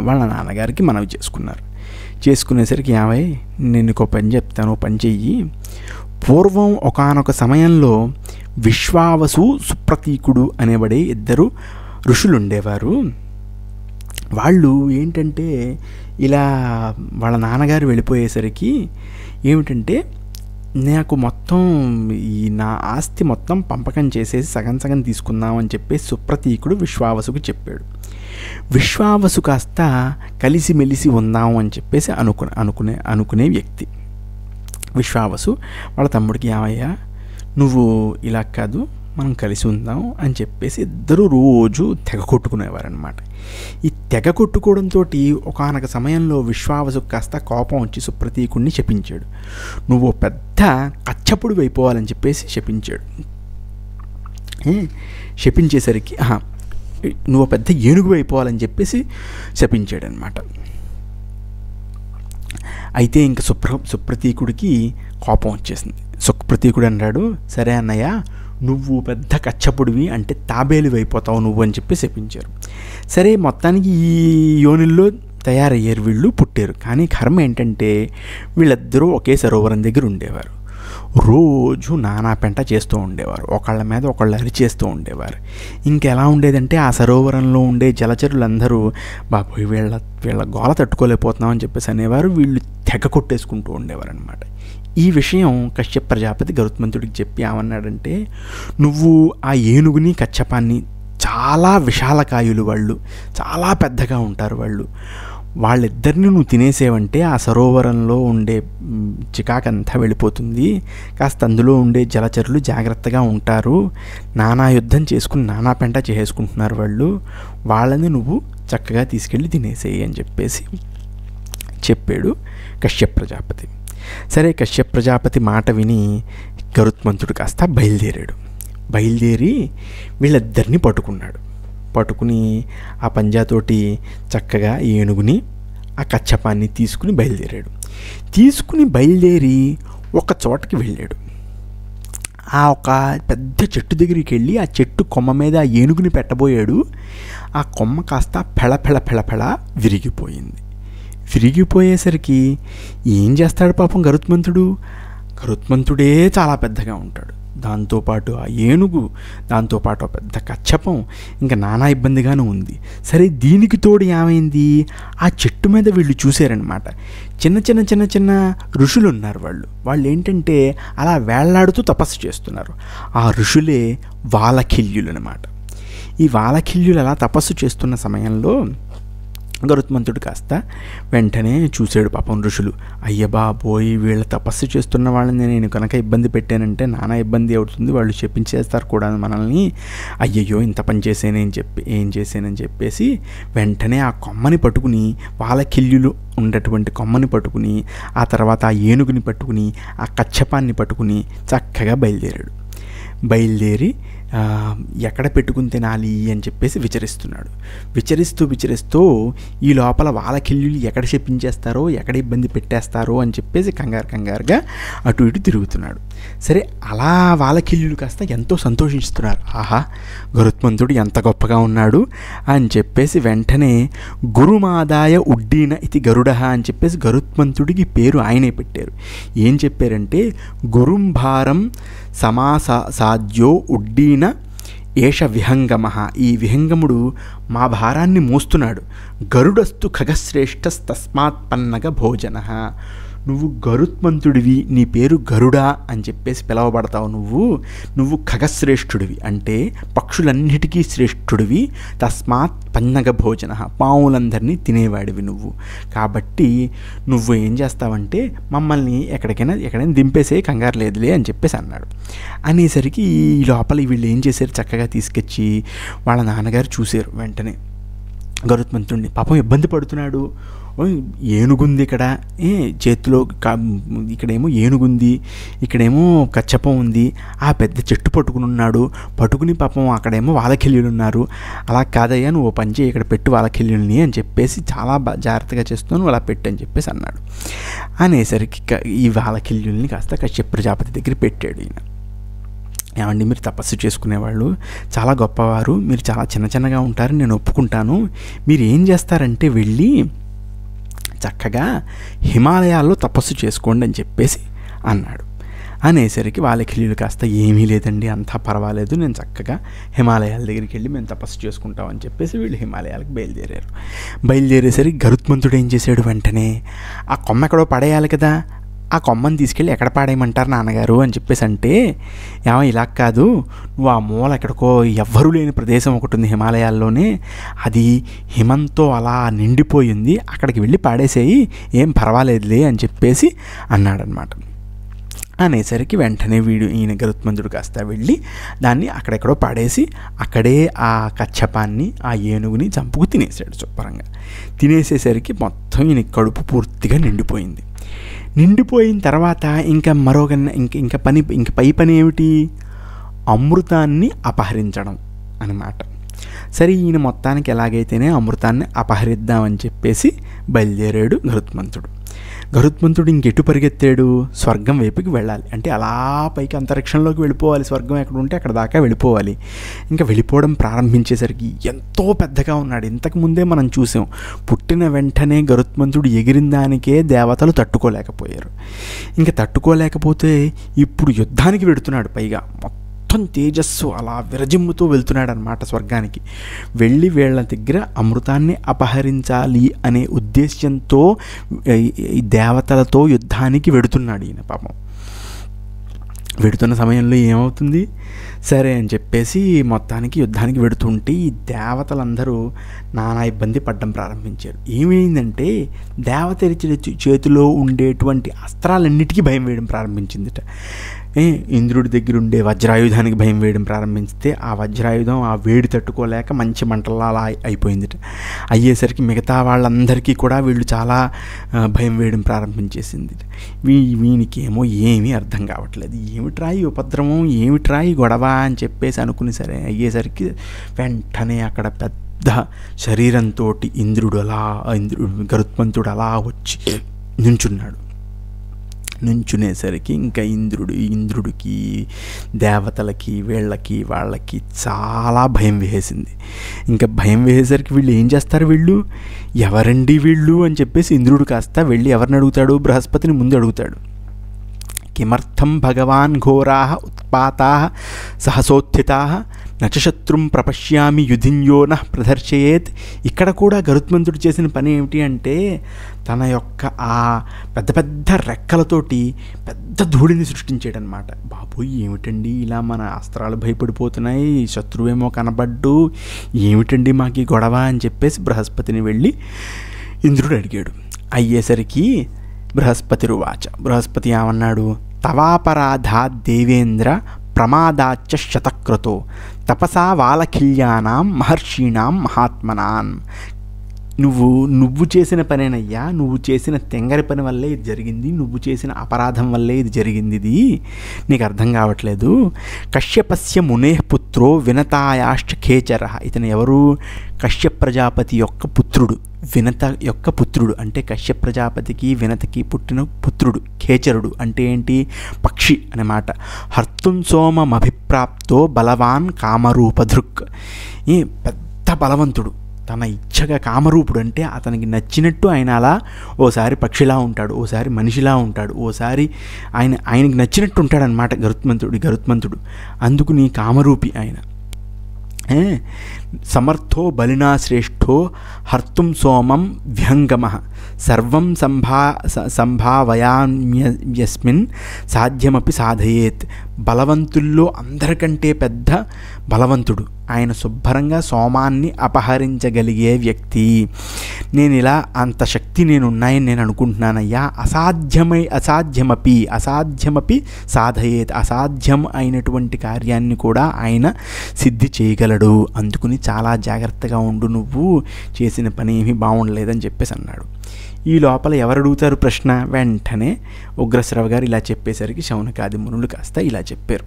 వాళ్ళ నాన్నగారికి మనవి చేసుకునేసరికి ఏమై నేను ఒక పని చెప్తాను, పని చెయ్యి. పూర్వం ఒకానొక సమయంలో విశ్వావసు సుప్రతీకుడు అనేబడే ఇద్దరు ఋషులు ఉండేవారు. వాళ్ళు ఏంటంటే ఇలా వాళ్ళ నాన్నగారు వెళ్ళిపోయేసరికి ఏమిటంటే నాకు మొత్తం నా ఆస్తి మొత్తం పంపకం చేసేసి సగం తీసుకుందామని చెప్పేసి సుప్రతీకుడు విశ్వావసుకు చెప్పాడు. విశ్వావసు కాస్త కలిసిమెలిసి ఉందాము అని చెప్పేసి అనుకునే వ్యక్తి. విశ్వావసు వాళ్ళ తమ్ముడికి, ఏమయ్యా నువ్వు ఇలా కాదు, మనం కలిసి ఉందాం అని చెప్పేసి ఇద్దరు రోజు తెగ కొట్టుకునేవారనమాట. ఈ తెగ కొట్టుకోవడంతో ఒకానొక సమయంలో విశ్వావసుకు కాస్త కోపం వచ్చి సుప్రతీకుడిని శపించాడు. నువ్వు పెద్ద కచ్చపుడు అయిపోవాలని చెప్పేసి శపించేసరికి నువ్వు పెద్ద ఏనుగు అయిపోవాలని చెప్పేసి శపించాడనమాట. అయితే ఇంక సుప్రతీకుడికి కోపం వచ్చేసింది. సుప్రతీకుడు అన్నాడు, సరే అన్నయ్య, నువ్వు పెద్ద కచ్చపుడివి అంటే తాబేలు అయిపోతావు నువ్వు అని చెప్పి శపించారు. సరే మొత్తానికి ఈ యోనిల్లో తయారయ్యారు, వీళ్ళు పుట్టారు. కానీ కర్మ ఏంటంటే వీళ్ళిద్దరూ ఒకే సరోవరం దగ్గర ఉండేవారు. రోజు నానా పెంట చేస్తూ ఉండేవారు, ఒకళ్ళ మీద ఒకళ్ళు అరిచేస్తూ ఉండేవారు. ఇంకెలా ఉండేదంటే ఆ సరోవరంలో ఉండే జలచరులందరూ బాబోయ్ వీళ్ళ గోల తట్టుకోలేకపోతున్నాం అని చెప్పేసి అనేవారు. వీళ్ళు తెగ కొట్టేసుకుంటూ ఉండేవారు అనమాట. ఈ విషయం కశ్యప ప్రజాపతి గరుత్మంతుడికి చెప్పి ఏమన్నాడంటే, నువ్వు ఆ ఏనుగుని కచ్చపాన్ని, చాలా విశాలకాయులు వాళ్ళు, చాలా పెద్దగా ఉంటారు వాళ్ళిద్దరిని నువ్వు తినేసేవంటే ఆ సరోవరంలో ఉండే చికాకంతా వెళ్ళిపోతుంది, కాస్త అందులో ఉండే జలచరులు జాగ్రత్తగా ఉంటారు, నానా యుద్ధం చేసుకుని నానా పెంట చేసుకుంటున్నారు వాళ్ళని నువ్వు చక్కగా తీసుకెళ్ళి తినేసేయి అని చెప్పేసి చెప్పాడు కశ్యప ప్రజాపతి. సరే కశ్యప ప్రజాపతి మాట విని గరుత్మంతుడు కాస్త బయలుదేరి వీళ్ళిద్దరిని పట్టుకుని ఆ పంజాతోటి చక్కగా ఏనుగుని ఆ కచ్చపాన్ని తీసుకుని బయలుదేరి ఒక చోటకి వెళ్ళాడు. ఆ ఒక పెద్ద చెట్టు దగ్గరికి వెళ్ళి ఆ చెట్టు కొమ్మ మీద ఆ ఏనుగుని పెట్టబోయాడు. ఆ కొమ్మ కాస్త పెళ విరిగిపోయేసరికి ఏం చేస్తాడు పాపం గరుత్మంతుడే చాలా పెద్దగా ఉంటాడు. దాంతోపాటు ఆ ఏనుగు, దాంతోపాటు పెద్ద కచ్చపం, ఇంకా నానా ఇబ్బందిగానే ఉంది. సరే, దీనికి తోడు ఏమైంది, ఆ చెట్టు మీద వీళ్ళు చూశారనమాట. చిన్న ఋషులు ఉన్నారు. వాళ్ళు ఏంటంటే అలా వేళ్లాడుతూ తపస్సు చేస్తున్నారు. ఆ ఋషులే వాలఖిల్యులు అనమాట. ఈ వాలఖిల్యులు అలా తపస్సు చేస్తున్న సమయంలో గరుత్మంతుడు కాస్త వెంటనే చూశాడు. పాపం ఋషులు, అయ్య బాబోయ్, వీళ్ళ తపస్సు చేస్తున్న వాళ్ళని నేను కనుక ఇబ్బంది పెట్టానంటే నానా ఇబ్బంది అవుతుంది, వాళ్ళు చెప్పించేస్తారు కూడా మనల్ని, అయ్యయ్యో ఇంత పని ఏం చేశానని చెప్పేసి వెంటనే ఆ కొమ్మని పట్టుకుని, వాలఖిల్యులు ఉండేటువంటి కొమ్మని పట్టుకుని, ఆ తర్వాత ఆ ఏనుగుని పట్టుకుని, ఆ కచ్చపాన్ని పట్టుకుని చక్కగా బయలుదేరి ఎక్కడ పెట్టుకుని తినాలి అని చెప్పేసి విచరిస్తూ ఈ లోపల వాలఖిల్యులు ఎక్కడ చెప్పించేస్తారో, ఎక్కడ ఇబ్బంది పెట్టేస్తారో అని చెప్పేసి కంగారుగా అటు ఇటు తిరుగుతున్నాడు. సరే, అలా వాలఖిల్యులు కాస్త ఎంతో సంతోషిస్తున్నారు. ఆహా, గరుత్మంతుడు ఎంత గొప్పగా ఉన్నాడు అని చెప్పేసి వెంటనే గురుమాదాయ ఉడ్డీన ఇది గరుడ అని చెప్పేసి గరుత్మంతుడికి పేరు ఆయనే పెట్టారు. ఏం చెప్పారంటే, గురుంభారం సమాసాధ్యో ఉడ్డీన ఏష విహంగమ. ఈ విహంగముడు మా భారాన్ని మోస్తున్నాడు. గరుడస్తు ఖగశ్రేష్ఠస్తస్మాత్ పన్నగ భోజన. నువ్వు గరుత్మంతుడివి, నీ పేరు గరుడా అని చెప్పేసి పిలవబడతావు. నువ్వు ఖగశ్రేష్ఠుడివి అంటే పక్షులన్నిటికీ శ్రేష్ఠుడివి. తస్మాత్ పన్నగ భోజన, పావులందరినీ తినేవాడివి నువ్వు. కాబట్టి నువ్వు ఏం చేస్తావంటే మమ్మల్ని ఎక్కడైనా దింపేసే, కంగారు లేదులే అని చెప్పేసి అన్నాడు. అనేసరికి ఈ లోపల వీళ్ళు ఏం చేశారు, చక్కగా తీసుకొచ్చి వాళ్ళ నాన్నగారు చూశారు. వెంటనే గరుత్మంతుడిని, పాపం ఇబ్బంది పడుతున్నాడు. ఏనుగుంది ఇక్కడ, చేతిలో ఇక్కడేమో ఏనుగుంది, ఇక్కడేమో కచ్చపం ఉంది, ఆ పెద్ద చెట్టు పట్టుకుని పాపం అక్కడేమో వాలఖిల్యులు ఉన్నారు. అలా కాదయ్యా, నువ్వు పని చేయి, ఇక్కడ పెట్టు వాలఖిల్యుల్ని అని చెప్పేసి చాలా జాగ్రత్తగా చేస్తున్నాను, అలా పెట్టు అని చెప్పేసి అన్నాడు. అనేసరికి ఈ వాలఖిల్యుల్ని కాస్త కశ్యప ప్రజాపతి దగ్గర పెట్టాడు ఈయన. ఏమండి, మీరు తపస్సు చేసుకునేవాళ్ళు చాలా గొప్పవారు, మీరు చాలా చిన్నగా ఉంటారు, నేను ఒప్పుకుంటాను. మీరు ఏం చేస్తారంటే వెళ్ళి చక్కగా హిమాలయాల్లో తపస్సు చేసుకోండి అని చెప్పేసి అన్నాడు. అనేసరికి వాలఖిల్యులు కాస్త, ఏమీ లేదండి, అంతా పర్వాలేదు, నేను చక్కగా హిమాలయాల దగ్గరికి వెళ్ళి మేము తపస్సు చేసుకుంటామని చెప్పేసి వీళ్ళు హిమాలయాలకు బయలుదేరేసరికి గరుత్మంతుడు ఏం చేశాడు, వెంటనే ఆ కొమ్మ ఎక్కడో పడేయాలి కదా, ఆ కొమ్మని తీసుకెళ్ళి ఎక్కడ పాడేయమంటారు నాన్నగారు అని చెప్పేసి అంటే, ఏమో ఇలా కాదు, నువ్వు ఆ మూల ఎక్కడికో ఎవ్వరూ లేని ప్రదేశం ఒకటి ఉంది హిమాలయాల్లోనే, అది హిమంతో అలా నిండిపోయింది, అక్కడికి వెళ్ళి పాడేసేయి, ఏం పర్వాలేదులే అని చెప్పేసి అన్నాడనమాట. అనేసరికి వెంటనే ఈయన గరుత్మంతుడు కాస్త వెళ్ళి దాన్ని అక్కడెక్కడో పాడేసి అక్కడే ఆ కచ్చపాన్ని, ఆ ఏనుగుని చంపుకు తినేసాడు శుభ్రంగా. తినేసేసరికి మొత్తం ఈయన కడుపు పూర్తిగా నిండిపోయిన తర్వాత ఇంకా పై పని ఏమిటి, అమృతాన్ని అపహరించడం అన్నమాట. సరే, ఈయన మొత్తానికి ఎలాగైతేనే అమృతాన్ని అపహరిద్దామని చెప్పేసి బయలుదేరాడు గరుత్మంతుడు ఇంకెటు పరిగెత్తాడు, స్వర్గం వైపుకి వెళ్ళాలి. అంటే అలా పైకి అంతరిక్షంలోకి వెళ్ళిపోవాలి, స్వర్గం ఎక్కడ ఉంటే అక్కడ దాకా వెళ్ళిపోవాలి. ఇంకా వెళ్ళిపోవడం ప్రారంభించేసరికి ఎంతో పెద్దగా ఉన్నాడు. ఇంతకుముందే మనం చూసాం, పుట్టిన వెంటనే గరుత్మంతుడు ఎగిరిన దానికే దేవతలు తట్టుకోలేకపోయారు. ఇంకా తట్టుకోలేకపోతే ఇప్పుడు యుద్ధానికి వెడుతున్నాడు. పైగా మొత్తం తేజస్సు అలా విరజిమ్ముతూ వెళ్తున్నాడు అనమాట స్వర్గానికి. వెళ్ళి వీళ్ళ దగ్గర అమృతాన్ని అపహరించాలి అనే ఉద్దేశ్యంతో ఈ దేవతలతో యుద్ధానికి వెడుతున్నాడు ఈయన. పాపం వెడుతున్న సమయంలో ఏమవుతుంది, సరే అని చెప్పేసి మొత్తానికి యుద్ధానికి వెడుతుంటే ఈ దేవతలందరూ నానా ఇబ్బంది పడడం ప్రారంభించారు. ఏమైందంటే దేవతల చేతిలో ఉండేటువంటి అస్త్రాలన్నిటికీ భయం వేయడం ప్రారంభించిందిట. ఇంద్రుడి దగ్గర ఉండే వజ్రాయుధానికి భయం వేయడం ప్రారంభించితే ఆ వజ్రాయుధం ఆ వేడి తట్టుకోలేక మంచి మంటలా అలా అయిపోయిందిట. అయ్యేసరికి మిగతా వాళ్ళందరికీ కూడా వీళ్ళు చాలా భయం వేయడం ప్రారంభించేసింది. వీనికేమో ఏమీ అర్థం కావట్లేదు, ఏమిట్రా ఈ ఉపద్రవం, ఏమిట్రా ఈ గొడవ అని చెప్పేసి అనుకుని సరే అయ్యేసరికి వెంటనే అక్కడ పెద్ద శరీరంతో గరుత్మంతుడు అలా వచ్చి నుంచున్నాడు. నుంచునేసరికి ఇంకా ఇంద్రుడికి దేవతలకి వాళ్ళకి చాలా భయం వేసేసింది. ఇంకా భయం వేసేసరికి వీళ్ళు ఏం చేస్తారు, వీళ్ళు ఎవరండి వీళ్ళు అని చెప్పేసి ఇంద్రుడు కాస్త వెళ్ళి ఎవరిని అడుగుతాడు, బృహస్పతిని ముందు అడుగుతాడు. కిమర్థం భగవాన్ ఘోరాః ఉత్పాతాః సహసోత్థితాః నచ శత్రుం ప్రపశ్యామి యుధిన్యో నః ప్రదర్శయేత్. ఇక్కడ కూడా గరుత్మంతుడు చేసిన పని ఏమిటి అంటే తన యొక్క ఆ పెద్ద పెద్ద రెక్కలతోటి పెద్ద ధూళిని సృష్టించాడనమాట. బాబోయ్ ఏమిటండి ఇలా మన అస్త్రాలు భయపడిపోతున్నాయి, శత్రువేమో కనబడ్డు, ఏమిటండి మాకు ఈ గొడవ అని చెప్పేసి బృహస్పతిని వెళ్ళి ఇంద్రుడు అడిగాడు. అయ్యేసరికి బృహస్పతి ఏమన్నాడు, తవాపరాధా దేవేంద్ర ప్రమాదాచ్చ శతక్రతో తపసా వాలఖిల్యానాం మహర్షీణాం మహాత్మనాన్. నువ్వు చేసిన పనేనయ్యా, నువ్వు చేసిన తెంగరి పని వల్లే ఇది జరిగింది, నువ్వు చేసిన అపరాధం వల్లే ఇది జరిగింది, ఇది నీకు అర్థం కావట్లేదు. కశ్యపస్య మునే పుత్రో వినతాయాశ్చ ఖేచర. ఇతను ఎవరు, కశ్యప ప్రజాపతి యొక్క పుత్రుడు, వినత యొక్క పుత్రుడు. అంటే కశ్యప ప్రజాపతికి వినతకి పుట్టిన పుత్రుడు ఖేచరుడు. అంటే ఏంటి, పక్షి అన్నమాట. హర్తుం సోమమభిప్రాప్తో బలవాన్ కామరూపధృక్. పెద్ద బలవంతుడు, తన ఇచ్చగా కామరూపుడు. అంటే అతనికి నచ్చినట్టు ఆయన అలా ఓసారి పక్షిలా ఉంటాడు, ఓసారి మనిషిలా ఉంటాడు, ఓసారి ఆయనకి నచ్చినట్టు ఉంటాడనమాట గరుత్మంతుడు. అందుకు నీ కామరూపి ఆయన. సమర్థో బలినా శ్రేష్ఠో హర్తుం సోమం వ్యంగమః సర్వం సంభావయామ్యస్మిన్ సాధ్యమపి సాధయేత్. బలవంతుల్లో అందరికంటే పెద్ద బలవంతుడు ఆయన, శుభ్రంగా సోమాన్ని అపహరించగలిగే వ్యక్తి. నేను ఇలా అంత శక్తి నేనున్నాయని నేను అనుకుంటున్నానయ్యా. అసాధ్యమపి సాధయేత్. అసాధ్యం అయినటువంటి కార్యాన్ని కూడా ఆయన సిద్ధి చేయగలడు. అందుకుని చాలా జాగ్రత్తగా ఉండు, నువ్వు చేసిన పని ఏమీ బాగుండలేదని చెప్పేసి అన్నాడు. ఈ లోపల ఎవరు అడుగుతారు ప్రశ్న, వెంటనే ఉగ్రశ్రవ గారు ఇలా చెప్పేసరికి శౌనకాది మునులు కాస్త ఇలా చెప్పారు.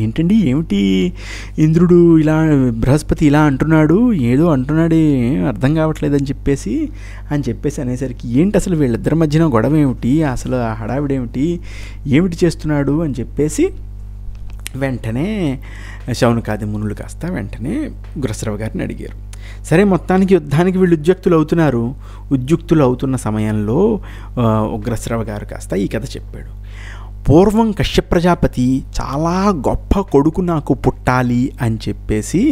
ఏంటండి, ఏమిటి ఇంద్రుడు ఇలా, బృహస్పతి ఇలా అంటున్నాడు, ఏదో అంటున్నాడు, అర్థం కావట్లేదని చెప్పేసి అనేసరికి ఏంటి అసలు వీళ్ళిద్దరి మధ్యన గొడవ ఏమిటి, అసలు హడావిడేమిటి, ఏమిటి చేస్తున్నాడు అని చెప్పేసి వెంటనే శౌనకాది మునులు కాస్త వెంటనే ఉగ్రశ్రవ గారిని అడిగారు. సరే మొత్తానికి యుద్ధానికి వీళ్ళు ఉద్యుక్తులు అవుతున్న సమయంలో ఉగ్రశ్రవ గారు కాస్త ఈ కథ చెప్పాడు. పూర్వం కశ్యప ప్రజాపతి చాలా గొప్ప కొడుకు నాకు పుట్టాలి అని చెప్పేసి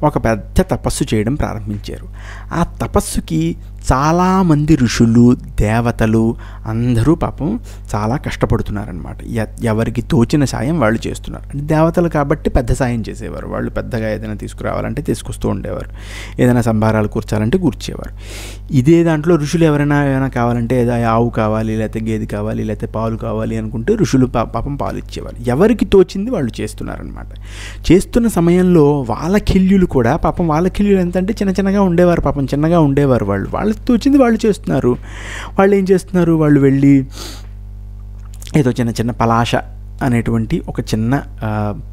ఒక పెద్ద తపస్సు చేయడం ప్రారంభించారు. ఆ తపస్సుకి చాలామంది ఋషులు, దేవతలు అందరూ పాపం చాలా కష్టపడుతున్నారనమాట. ఎవరికి తోచిన సాయం వాళ్ళు చేస్తున్నారు. అంటే దేవతలు కాబట్టి పెద్ద సాయం చేసేవారు వాళ్ళు. పెద్దగా ఏదైనా తీసుకురావాలంటే తీసుకొస్తూ ఉండేవారు, ఏదైనా సంభారాలు కూర్చాలంటే కూర్చేవారు. ఇదే దాంట్లో ఋషులు ఏమైనా కావాలంటే ఆవు కావాలి, లేకపోతే గేదె కావాలి, లేకపోతే పాలు కావాలి అనుకుంటే ఋషులు పాపం పాలు ఇచ్చేవారు. ఎవరికి తోచింది వాళ్ళు చేస్తున్నారనమాట. చేస్తున్న సమయంలో వాలఖిల్యులు కూడా పాపం, వాలఖిల్యులు ఎంత అంటే చిన్నగా ఉండేవారు, పాపం చిన్నగా ఉండేవారు వాళ్ళు. వాళ్ళకి తోచింది వాళ్ళు చేస్తున్నారు. వాళ్ళు ఏం చేస్తున్నారు, వాళ్ళు వెళ్ళి ఏదో చిన్న పలాష అనేటువంటి ఒక చిన్న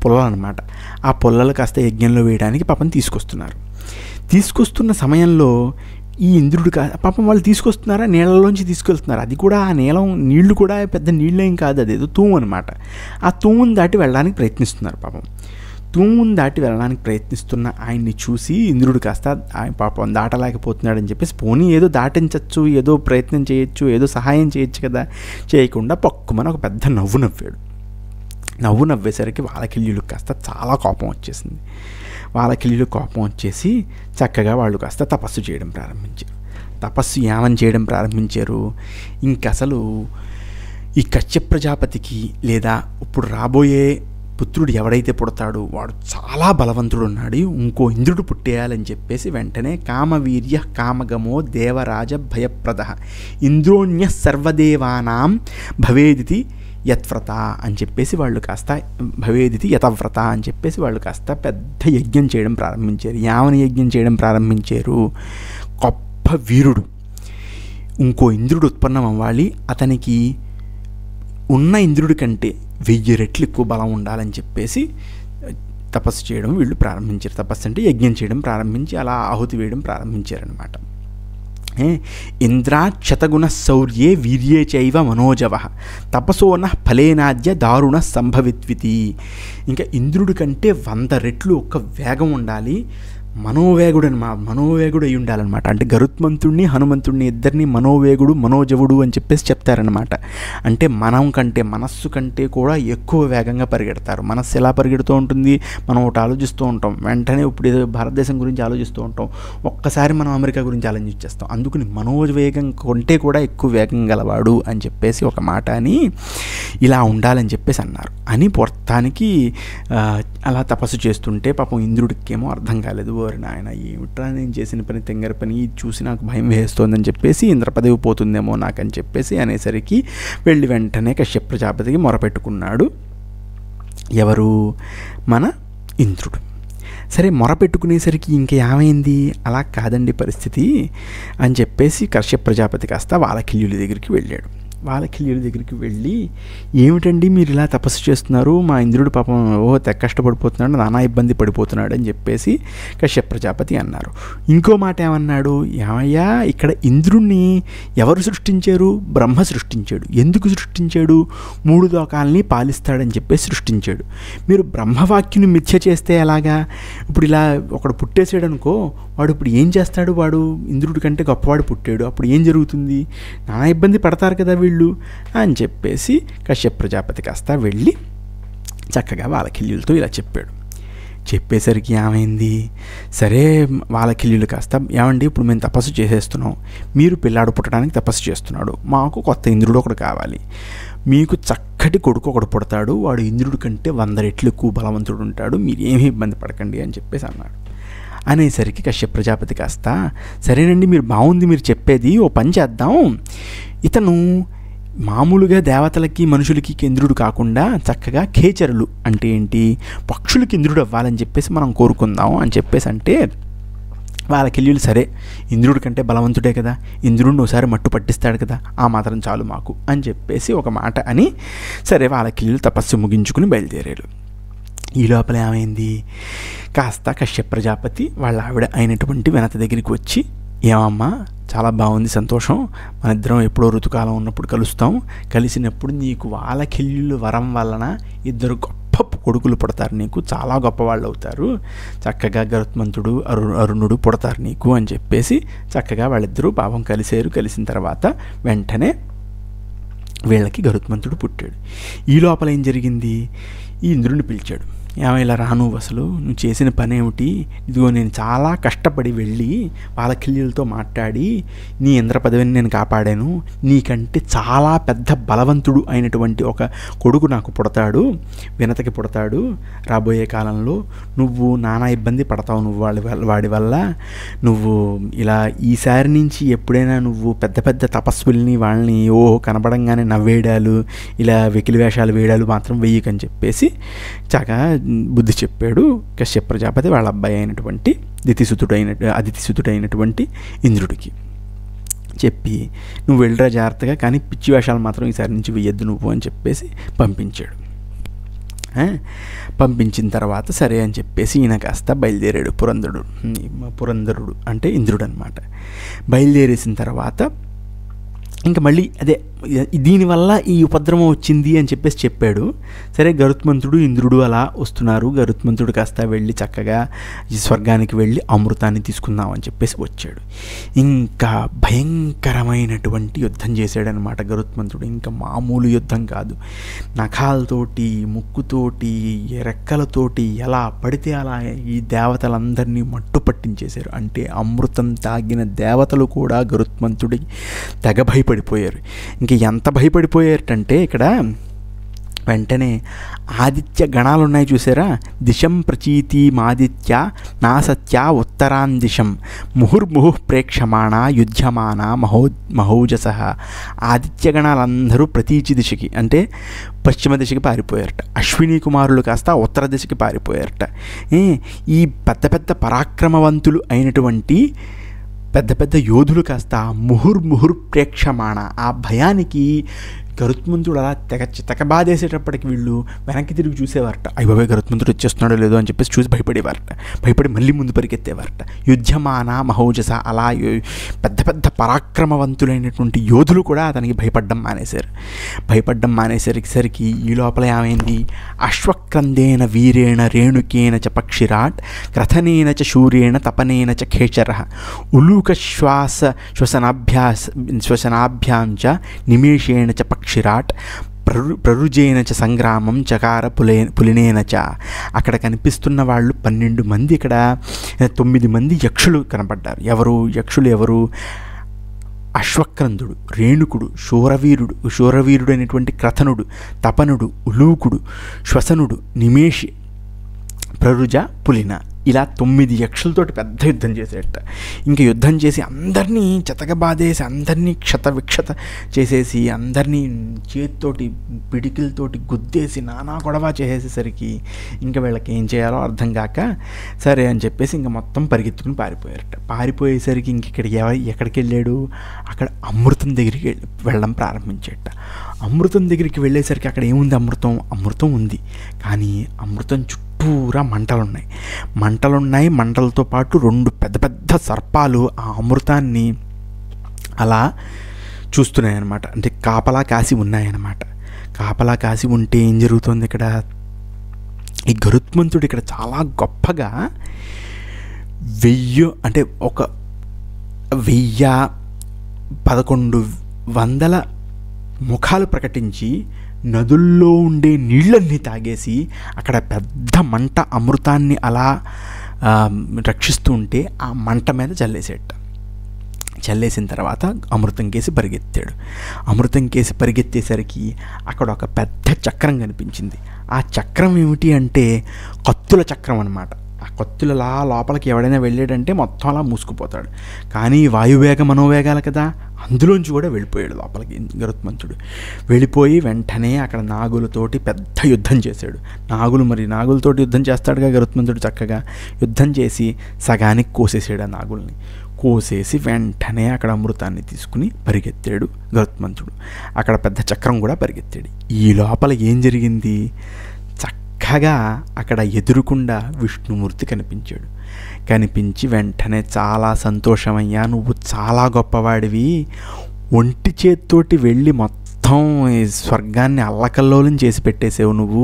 పుల్ల అనమాట, ఆ పుల్లలు కాస్త యజ్ఞంలో వేయడానికి పాపం తీసుకొస్తున్న సమయంలో ఈ ఇంద్రుడు పాపం వాళ్ళు తీసుకొస్తున్నారా, నీళ్ళలోంచి తీసుకెళ్తున్నారు. అది కూడా ఆ నీళ్లు కూడా పెద్ద నీళ్ళేం కాదు, అదేదో తూము అనమాట. ఆ తూమును దాటి వెళ్ళడానికి ప్రయత్నిస్తున్నారు. పాపం తూమును దాటి వెళ్ళడానికి ప్రయత్నిస్తున్న ఆయన్ని చూసి ఇంద్రుడు కాస్త పాపం దాటలేకపోతున్నాడని చెప్పేసి, పోనీ ఏదో దాటించవచ్చు, ఏదో ప్రయత్నం చేయొచ్చు, ఏదో సహాయం చేయొచ్చు కదా, చేయకుండా పక్కుమని ఒక పెద్ద నవ్వు నవ్వేసరికి వాలకిల్యులకు కాస్త చాలా కోపం వచ్చేసింది. వాలకిల్యులకు కోపం వచ్చేసి చక్కగా వాళ్ళు కాస్త తపస్సు చేయడం ప్రారంభించారు. తపస్సు ఏమని చేయడం ప్రారంభించారు, ఇంకసలు ఈ కశ్యప ప్రజాపతికి లేదా ఇప్పుడు రాబోయే పుత్రుడు ఎవడైతే పుడతాడో వాడు చాలా బలవంతుడు ఉన్నాడు, ఇంకో ఇంద్రుడు పుట్టేయాలని చెప్పేసి వెంటనే కామవీర్య కామగమో దేవరాజ భయప్రద ఇంద్రోణ్య సర్వదేవానాం భవేదితి యత్వ్రత అని చెప్పేసి వాళ్ళు కాస్త భవేదితి యతవ్రత అని చెప్పేసి వాళ్ళు కాస్త పెద్ద యజ్ఞం చేయడం ప్రారంభించారు. యావని యజ్ఞం చేయడం ప్రారంభించారు. గొప్ప వీరుడు ఇంకో ఇంద్రుడు ఉత్పన్నం అవ్వాలి, అతనికి ఉన్న ఇంద్రుడి కంటే 1000 రెట్లు ఎక్కువ బలం ఉండాలని చెప్పేసి తపస్సు చేయడం వీళ్ళు ప్రారంభించారు. తపస్సు అంటే యజ్ఞం చేయడం ప్రారంభించి అలా ఆహుతి వేయడం ప్రారంభించారనమాట. ఇంద్రాక్షతగుణ శౌర్యే వీర్యే చైవ మనోజవ తపసోన ఫలేనాద్య దారుణ సంభవిత్వితి. ఇంకా ఇంద్రుడి కంటే 100 రెట్లు ఒక వేగం ఉండాలి, మనోవేగుడు అయి ఉండాలన్నమాట. అంటే గరుత్మంతుడిని హనుమంతుడిని ఇద్దరిని మనోవేగుడు మనోజవుడు అని చెప్పేసి చెప్తారనమాట. అంటే మనస్సు కంటే కూడా ఎక్కువ వేగంగా పరిగెడతారు. మనస్సు ఎలా పరిగెడుతూ ఉంటుంది, మనం ఒకటి ఆలోచిస్తూ ఉంటాం, వెంటనే ఇప్పుడు ఏదో భారతదేశం గురించి ఆలోచిస్తూ ఉంటాం, ఒక్కసారి మనం అమెరికా గురించి ఆలోచించేస్తాం. అందుకని మనోవేగం కంటే కూడా ఎక్కువ వేగం గలవాడు అని చెప్పేసి ఒక మాట అని ఇలా ఉండాలని చెప్పేసి అన్నారు. అని పొర్తానికి అలా తపస్సు చేస్తుంటే పాపం ఇంద్రుడికేమో అర్థం కాలేదు. ఓరి నాయన ఏమిట్రా నేను చేసిన పని తెంగర పని, ఇది చూసి నాకు భయం వేస్తోందని చెప్పేసి ఇంద్ర పదవి పోతుందేమో నాకని చెప్పేసి అనేసరికి వెళ్ళి వెంటనే కశ్యప ప్రజాపతికి మొరపెట్టుకున్నాడు. ఎవరు? మన ఇంద్రుడు. సరే మొరపెట్టుకునేసరికి ఇంకా ఏమైంది, అలా కాదండి పరిస్థితి అని చెప్పేసి కశ్యప ప్రజాపతి కాస్త వాలకిల్యుడి దగ్గరికి వెళ్ళాడు. వాలకిల్యుడి దగ్గరికి వెళ్ళి ఏమిటండి మీరు ఇలా తపస్సు చేస్తున్నారు, మా ఇంద్రుడు పాపం కష్టపడిపోతున్నాడు, నానా ఇబ్బంది పడిపోతున్నాడు అని చెప్పేసి కశ్యప ప్రజాపతి అన్నారు. ఇంకో మాట ఏమన్నాడు, ఏమయ్యా ఇక్కడ ఇంద్రుణ్ణి ఎవరు సృష్టించారు? బ్రహ్మ సృష్టించాడు. ఎందుకు సృష్టించాడు? 3 లోకాలని పాలిస్తాడని చెప్పేసి సృష్టించాడు. మీరు బ్రహ్మవాక్యుని మిథ్య చేస్తే ఎలాగా? ఇప్పుడు ఇలా ఒకడు పుట్టేసాడు అనుకో, వాడు ఇప్పుడు ఏం చేస్తాడు? వాడు ఇంద్రుడి కంటే గొప్పవాడు పుట్టాడు, అప్పుడు ఏం జరుగుతుంది? నానా ఇబ్బంది పడతారు కదా వీళ్ళు అని చెప్పేసి కశ్యప ప్రజాపతి కాస్త వెళ్ళి చక్కగా వాలకిల్యులతో ఇలా చెప్పాడు. చెప్పేసరికి ఏమైంది, సరే వాలకిల్యులు కాస్త ఏమండి ఇప్పుడు మేము తపస్సు చేసేస్తున్నాం, మీరు పిల్లాడు పుట్టడానికి తపస్సు చేస్తున్నాడు, మాకు కొత్త ఇంద్రుడు ఒకడు కావాలి, మీకు చక్కటి కొడుకు ఒకడు పుడతాడు, వాడు ఇంద్రుడి కంటే 100 రెట్లు ఎక్కువ బలవంతుడు ఉంటాడు, మీరు ఏమీ ఇబ్బంది పడకండి అని చెప్పేసి అన్నాడు. అనేసరికి కశ్యప ప్రజాపతి కాస్త సరేనండి మీరు బాగుంది మీరు చెప్పేది, ఓ పని చేద్దాం, ఇతను మామూలుగా దేవతలకి మనుషులకి ఇంద్రుడు కాకుండా చక్కగా ఖేచరులు అంటే ఏంటి పక్షులకి ఇంద్రుడు అవ్వాలని చెప్పేసి మనం కోరుకుందాం అని చెప్పేసి అంటే వాలకిల్యులు సరే ఇంద్రుడి కంటే బలవంతుడే కదా, ఇంద్రుడిని ఒకసారి మట్టు పట్టిస్తాడు కదా, ఆ మాత్రం చాలు మాకు అని చెప్పేసి ఒక మాట అని సరే వాలకిల్యులు తపస్సు ముగించుకుని బయలుదేరారు. ఈ లోపల ఏమైంది, కాస్త కశ్యప ప్రజాపతి వాళ్ళ ఆవిడ అయినటువంటి వినత దగ్గరికి వచ్చి ఏమమ్మా చాలా బాగుంది సంతోషం, మన ఇద్దరం ఎప్పుడో ఋతుకాలం ఉన్నప్పుడు కలుస్తాం, కలిసినప్పుడు నీకు వాలకిల్యులు వరం వలన 2 గొప్ప కొడుకులు పుడతారు, నీకు చాలా గొప్పవాళ్ళు అవుతారు, చక్కగా గరుత్మంతుడు అరుణుడు పుడతారు నీకు అని చెప్పేసి చక్కగా వాళ్ళిద్దరూ పాపం కలిసారు. కలిసిన తర్వాత వెంటనే వీళ్ళకి గరుత్మంతుడు పుట్టాడు. ఈ లోపల ఏం జరిగింది, ఈ ఇంద్రుడిని పిలిచాడు. ఏమైనా రాను అసలు నువ్వు చేసిన పని ఏమిటి, ఇదిగో నేను చాలా కష్టపడి వెళ్ళి వాలకిల్యులతో మాట్లాడి నీ ఇంద్ర పదవిని నేను కాపాడాను, నీకంటే చాలా పెద్ద బలవంతుడు అయినటువంటి ఒక కొడుకు నాకు పుడతాడు, వినతకి పుడతాడు రాబోయే కాలంలో, నువ్వు నానా ఇబ్బంది పడతావు, నువ్వు వాడి వల్ల నువ్వు ఇలా ఈసారి నుంచి ఎప్పుడైనా నువ్వు పెద్ద పెద్ద తపస్సుల్ని వాళ్ళని కనబడంగానే నవ్వేయడాలు ఇలా వెకిలి వేషాలు వేయడాలు మాత్రం వెయ్యకని చెప్పేసి చక్కగా బుద్ధి చెప్పాడు కశ్యప ప్రజాపతి వాళ్ళ అబ్బాయి అయినటువంటి అదితిసుతుడైనటువంటి ఇంద్రుడికి. చెప్పి నువ్వు వెళ్ళరా జాగ్రత్తగా, కానీ పిచ్చి వేషాలు మాత్రం ఈసారి నుంచి వెయ్యొద్దు నువ్వు అని చెప్పేసి పంపించాడు. పంపించిన తర్వాత సరే అని చెప్పేసి ఈయన కాస్త బయలుదేరాడు. పురంధరుడు అంటే ఇంద్రుడు అనమాట. బయలుదేరేసిన తర్వాత ఇంకా మళ్ళీ అదే దీనివల్ల ఈ ఉపద్రవం వచ్చింది అని చెప్పేసి చెప్పాడు. సరే గరుత్మంతుడు ఇంద్రుడు అలా వస్తున్నారు. గరుత్మంతుడు కాస్త వెళ్ళి చక్కగా స్వర్గానికి వెళ్ళి అమృతాన్ని తీసుకుందాం అని చెప్పేసి వచ్చాడు. ఇంకా భయంకరమైనటువంటి యుద్ధం చేశాడనమాట గరుత్మంతుడు. ఇంకా మామూలు యుద్ధం కాదు, నఖాలతోటి ముక్కుతోటి రెక్కలతోటి ఎలా పడితే అలా ఈ దేవతలందరినీ మట్టు పట్టించేశారు. అంటే అమృతం తాగిన దేవతలు కూడా గరుత్మంతుడికి తెగ భయపడిపోయారు. ఇంక ఎంత భయపడిపోయారంటే ఇక్కడ వెంటనే ఆదిత్య గణాలు ఉన్నాయి చూసారా, దిశం ప్రచీతిమాదిత్య నాసత్య ఉత్తరాన్ దిశం ముహుర్ముహు ప్రేక్షమాణ యుధ్యమాన మహౌజస. ఆదిత్య గణాలందరూ ప్రతీచి దిశకి అంటే పశ్చిమ దిశకి పారిపోయారట. అశ్విని కుమారులు కాస్త ఉత్తర దిశకి పారిపోయారట. ఈ పెద్ద పెద్ద పరాక్రమవంతులు అయినటువంటి పెద్ద పెద్ద యోధులు కాస్త ముహుర్ ప్రేక్షమాణ. ఆ భయానికి గరుత్మంతుడు అలా తెగబాదేసేటప్పటికి వీళ్ళు వెనక్కి తిరిగి చూసేవారట. అయ్యబాబోయ్ గరుత్మంతుడు వచ్చేస్తున్నాడో లేదో అని చెప్పేసి చూసి భయపడేవారట. భయపడి మళ్ళీ ముందు పరిగెత్తేవారట. యుధ్యమాన మహౌజస. అలా పెద్ద పెద్ద పరాక్రమవంతులైనటువంటి యోధులు కూడా అతనికి భయపడ్డం మానేసరికి ఈ లోపల ఏమైంది, అశ్వక్రందేన వీరేణ రేణుకేన చ పక్షిరాట్ క్రథనేన చ శూరేణ తపనేన చ ఖేచర ఉలూక శ్వసనాభ్యాం చ నిమేషేణ చ పక్షిరాట్ ప్రరుజేన చ సంగ్రామం చకార పులినేన చ. అక్కడ కనిపిస్తున్న వాళ్ళు 12 మంది, ఇక్కడ 9 మంది యక్షులు కనపడ్డారు. యక్షులు ఎవరు? అశ్వక్రందుడు, రేణుకుడు, శూరవీరుడు అయినటువంటి క్రథనుడు, తపనుడు, ఉలూకుడు, శ్వసనుడు, నిమేషి, ప్రరుజ, పులిన, ఇలా 9 యక్షులతోటి పెద్ద యుద్ధం చేసేట. ఇంకా యుద్ధం చేసి అందరినీ చెతకబాదేసి అందరినీ క్షతవిక్షత చేసేసి అందరినీ చేతితోటి పిడికిలతోటి గుద్దేసి నానా గొడవ చేసేసరికి ఇంకా వీళ్ళకి ఏం చేయాలో అర్థం కాక సరే అని చెప్పేసి ఇంకా మొత్తం పరిగెత్తుకుని పారిపోయారట. పారిపోయేసరికి ఇంక ఎక్కడికి వెళ్ళాడు, అక్కడ అమృతం దగ్గరికి వెళ్ళడం ప్రారంభించేట. అమృతం దగ్గరికి వెళ్ళేసరికి అక్కడ ఏముంది, అమృతం ఉంది. కానీ అమృతం చుట్టూరా మంటలున్నాయి. మంటలతో పాటు 2 పెద్ద పెద్ద సర్పాలు ఆ అమృతాన్ని అలా చూస్తున్నాయన్నమాట. అంటే కాపలా కాసి ఉన్నాయన్నమాట. కాపలా కాసి ఉంటే ఏం జరుగుతుంది ఇక్కడ, ఈ గరుత్మంతుడు ఇక్కడ చాలా గొప్పగా 1100 ముఖాలు ప్రకటించి నదుల్లో ఉండే నీళ్ళన్నీ తాగేసి అక్కడ పెద్ద మంట అమృతాన్ని అలా రక్షిస్తూ ఉంటే ఆ మంట మీద చల్లేసిన తర్వాత అమృతం కేసి పరిగెత్తేసరికి అక్కడ ఒక పెద్ద చక్రం కనిపించింది. ఆ చక్రం ఏమిటి అంటే కత్తుల చక్రం అన్నమాట. ఆ కత్తులలా లోపలికి ఎవడైనా వెళ్ళాడంటే మొత్తం అలా మూసుకుపోతాడు. కానీ వాయువేగ మనోవేగాలు కదా, అందులోంచి కూడా వెళ్ళిపోయాడు లోపలికి గరుత్మంతుడు. వెళ్ళిపోయి వెంటనే అక్కడ నాగులతోటి పెద్ద యుద్ధం చేశాడు. నాగులతోటి యుద్ధం చేస్తాడుగా గరుత్మంతుడు. చక్కగా యుద్ధం చేసి సగానికి కోసేసాడు ఆ నాగుల్ని. కోసేసి వెంటనే అక్కడ అమృతాన్ని తీసుకుని పరిగెత్తాడు గరుత్మంతుడు. అక్కడ పెద్ద చక్రం కూడా పరిగెత్తాడు. ఈ లోపల ఏం జరిగింది, చక్కగా అక్కడ ఎదురుకుండా విష్ణుమూర్తి కనిపించి వెంటనే చాలా సంతోషమయ్యా, నువ్వు చాలా గొప్పవాడివి, ఒంటి చేత్తోటి వెళ్ళి మొత్తం ఈ స్వర్గాన్ని అల్లకల్లోలం చేసి పెట్టేసావు, నువ్వు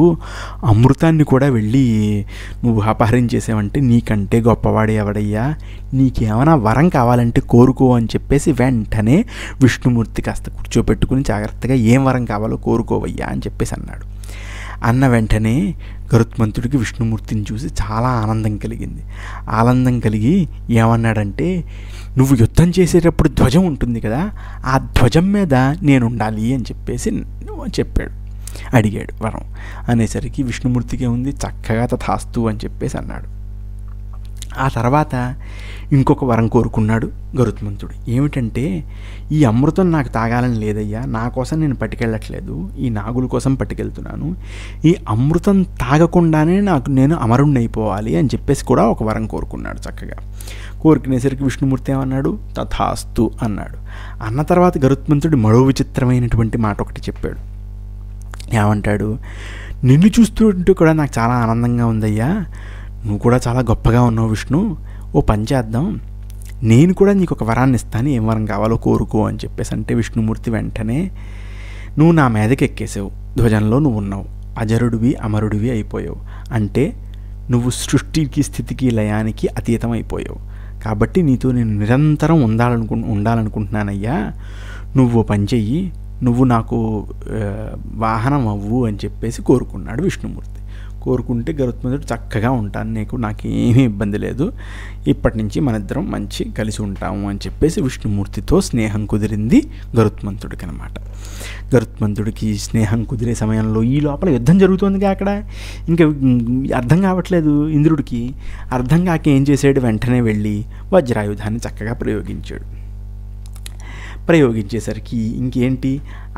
అమృతాన్ని కూడా వెళ్ళి నువ్వు అపహరించేసావంటే నీకంటే గొప్పవాడు ఎవడయ్యా, నీకేమైనా వరం కావాలంటే కోరుకో అని చెప్పేసి వెంటనే విష్ణుమూర్తి కాస్త కూర్చోపెట్టుకుని జాగ్రత్తగా ఏం వరం కావాలో కోరుకోవయ్యా అని చెప్పేసి అన్నాడు. అన్న వెంటనే గరుత్మంతుడికి విష్ణుమూర్తిని చూసి చాలా ఆనందం కలిగి ఏమన్నాడంటే, నువ్వు యుద్ధం చేసేటప్పుడు ధ్వజం ఉంటుంది కదా, ఆ ధ్వజం మీద నేను ఉండాలి అని చెప్పేసి అడిగాడు వరం. అనేసరికి విష్ణుమూర్తికి ఉంది, చక్కగా తథాస్తు అని చెప్పేసి అన్నాడు. ఆ తర్వాత ఇంకొక వరం కోరుకున్నాడు గరుత్మంతుడు. ఏమిటంటే, ఈ అమృతం నాకు తాగాలని లేదయ్యా, నా కోసం నేను పట్టుకెళ్ళట్లేదు, ఈ నాగుల కోసం పట్టుకెళ్తున్నాను, ఈ అమృతం తాగకుండానే నేను అమరుణ్ణి అయిపోవాలి అని చెప్పేసి కూడా ఒక వరం కోరుకున్నాడు. చక్కగా కోరుకునేసరికి విష్ణుమూర్తి ఏమన్నాడు, తథాస్తు అన్నాడు. అన్న తర్వాత గరుత్మంతుడు మరో విచిత్రమైనటువంటి మాట ఒకటి చెప్పాడు. ఏమంటాడు, నిన్ను చూస్తుంటే కూడా నాకు చాలా ఆనందంగా ఉందయ్యా, నువ్వు కూడా చాలా గొప్పగా ఉన్నావు విష్ణు, ఓ పని చేద్దాం, నేను కూడా నీకు ఒక వరాన్ని ఇస్తాను, ఏం వరం కావాలో కోరుకో అని చెప్పేసి అంటే విష్ణుమూర్తి వెంటనే, నువ్వు నా మీదకి ఎక్కేసావు, ధ్వజంలో నువ్వు ఉన్నావు, అజరుడివి అమరుడివి అయిపోయావు, అంటే నువ్వు సృష్టికి స్థితికి లయానికి అతీతం అయిపోయావు, కాబట్టి నీతో నేను నిరంతరం ఉండాలనుకుంటున్నానయ్యా, నువ్వు పని చెయ్యి, నువ్వు నాకు వాహనం అవ్వు అని చెప్పేసి కోరుకున్నాడు విష్ణుమూర్తి. కోరుకుంటే గరుత్మంతుడు చక్కగా ఉంటాను, నాకేమీ ఇబ్బంది లేదు, ఇప్పటి నుంచి మన ఇద్దరం మంచి కలిసి ఉంటాము అని చెప్పేసి విష్ణుమూర్తితో స్నేహం కుదిరింది గరుత్మంతుడికి అనమాట. గరుత్మంతుడికి స్నేహం కుదిరే సమయంలో ఈ లోపల యుద్ధం జరుగుతుందిగా అక్కడ. ఇంకా అర్థం కావట్లేదు ఇంద్రుడికి. అర్థం కాక ఏం చేశాడు, వెంటనే వెళ్ళి వజ్రాయుధాన్ని చక్కగా ప్రయోగించేసరికి ఇంకేంటి,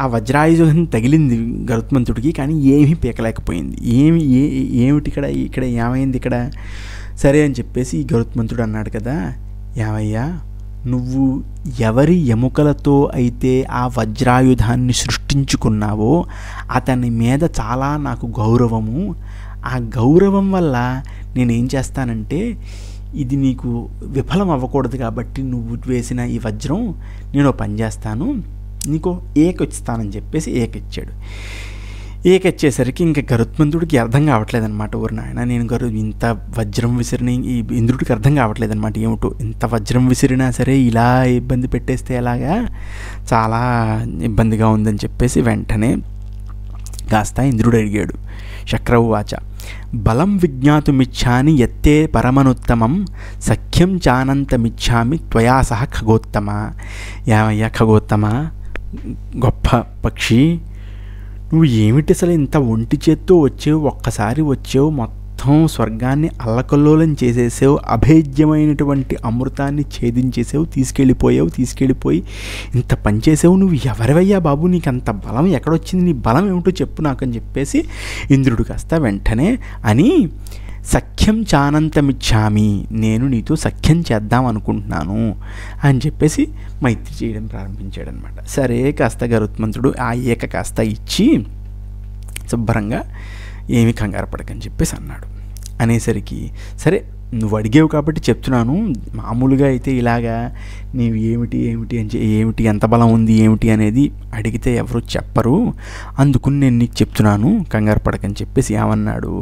ఆ వజ్రాయుధం తగిలింది గరుత్మంతుడికి, కానీ ఏమీ పీకలేకపోయింది. ఏమిటి ఇక్కడ ఏమైంది ఇక్కడ? సరే అని చెప్పేసి గరుత్మంతుడు అన్నాడు కదా, ఏమయ్యా నువ్వు ఎవరి ఎముకలతో అయితే ఆ వజ్రాయుధాన్ని సృష్టించుకున్నావో అతని మీద చాలా నాకు గౌరవము. ఆ గౌరవం వల్ల నేనేం చేస్తానంటే, ఇది నీకు విఫలం అవ్వకూడదు కాబట్టి నువ్వు వేసిన ఈ వజ్రం నేను పని చేస్తాను, నీకు ఏకిస్తానని చెప్పేసి ఏకిచ్చాడు. ఏకిచ్చేసరికి ఇంకా గరుత్మంతుడికి అర్థం కావట్లేదనమాట. ఊరి నాయన, నేను ఇంత వజ్రం విసిరిన ఈ ఇంద్రుడికి అర్థం కావట్లేదనమాట. ఏమిటో ఇంత వజ్రం విసిరినా సరే ఇలా ఇబ్బంది పెట్టేస్తే ఎలాగా, చాలా ఇబ్బందిగా ఉందని చెప్పేసి వెంటనే కాస్త ఇంద్రుడు అడిగాడు. శక్రౌవాచ బలం విజ్ఞాతుమిచ్చాని యత్తే పరమనుత్తమం సఖ్యం చానంతమిచ్చామి త్వయా సహ ఖగోత్తమ. యావయ్యా ఖగోత్తమ, గొప్ప పక్షి, నువ్వు ఏమిటి అసలు ఇంత ఒంటి చేత్తో వచ్చావు, ఒక్కసారి వచ్చావు, మొత్తం స్వర్గాన్ని అల్లకల్లోలం చేసేసావు, అభేద్యమైనటువంటి అమృతాన్ని ఛేదించేసావు, తీసుకెళ్ళిపోయి ఇంత పని చేసావు, నువ్వు ఎవరివయ్యా బాబు, నీకు అంత బలం ఎక్కడొచ్చింది, నీ బలం ఏమిటో చెప్పు నాకు అని చెప్పేసి ఇంద్రుడు కాస్త వెంటనే అని, సఖ్యం చానంతమిచ్చామి, నేను నీతో సఖ్యం చేద్దాం అనుకుంటున్నాను అని చెప్పేసి మైత్రి చేయడం ప్రారంభించాడనమాట. సరే కాస్త గరుత్మంతుడు ఆ ఏక కాస్త ఇచ్చి శుభ్రంగా ఏమి కంగారు పడకని చెప్పేసి అన్నాడు. అనేసరికి సరే నువ్వు అడిగేవు కాబట్టి చెప్తున్నాను, మామూలుగా అయితే ఇలాగా నీవు ఏమిటి ఎంత బలం ఉంది ఏమిటి అనేది అడిగితే ఎవరు చెప్పరు, అందుకుని నేను నీకు చెప్తున్నాను, కంగారు పడకని చెప్పేసి ఏమన్నాడు.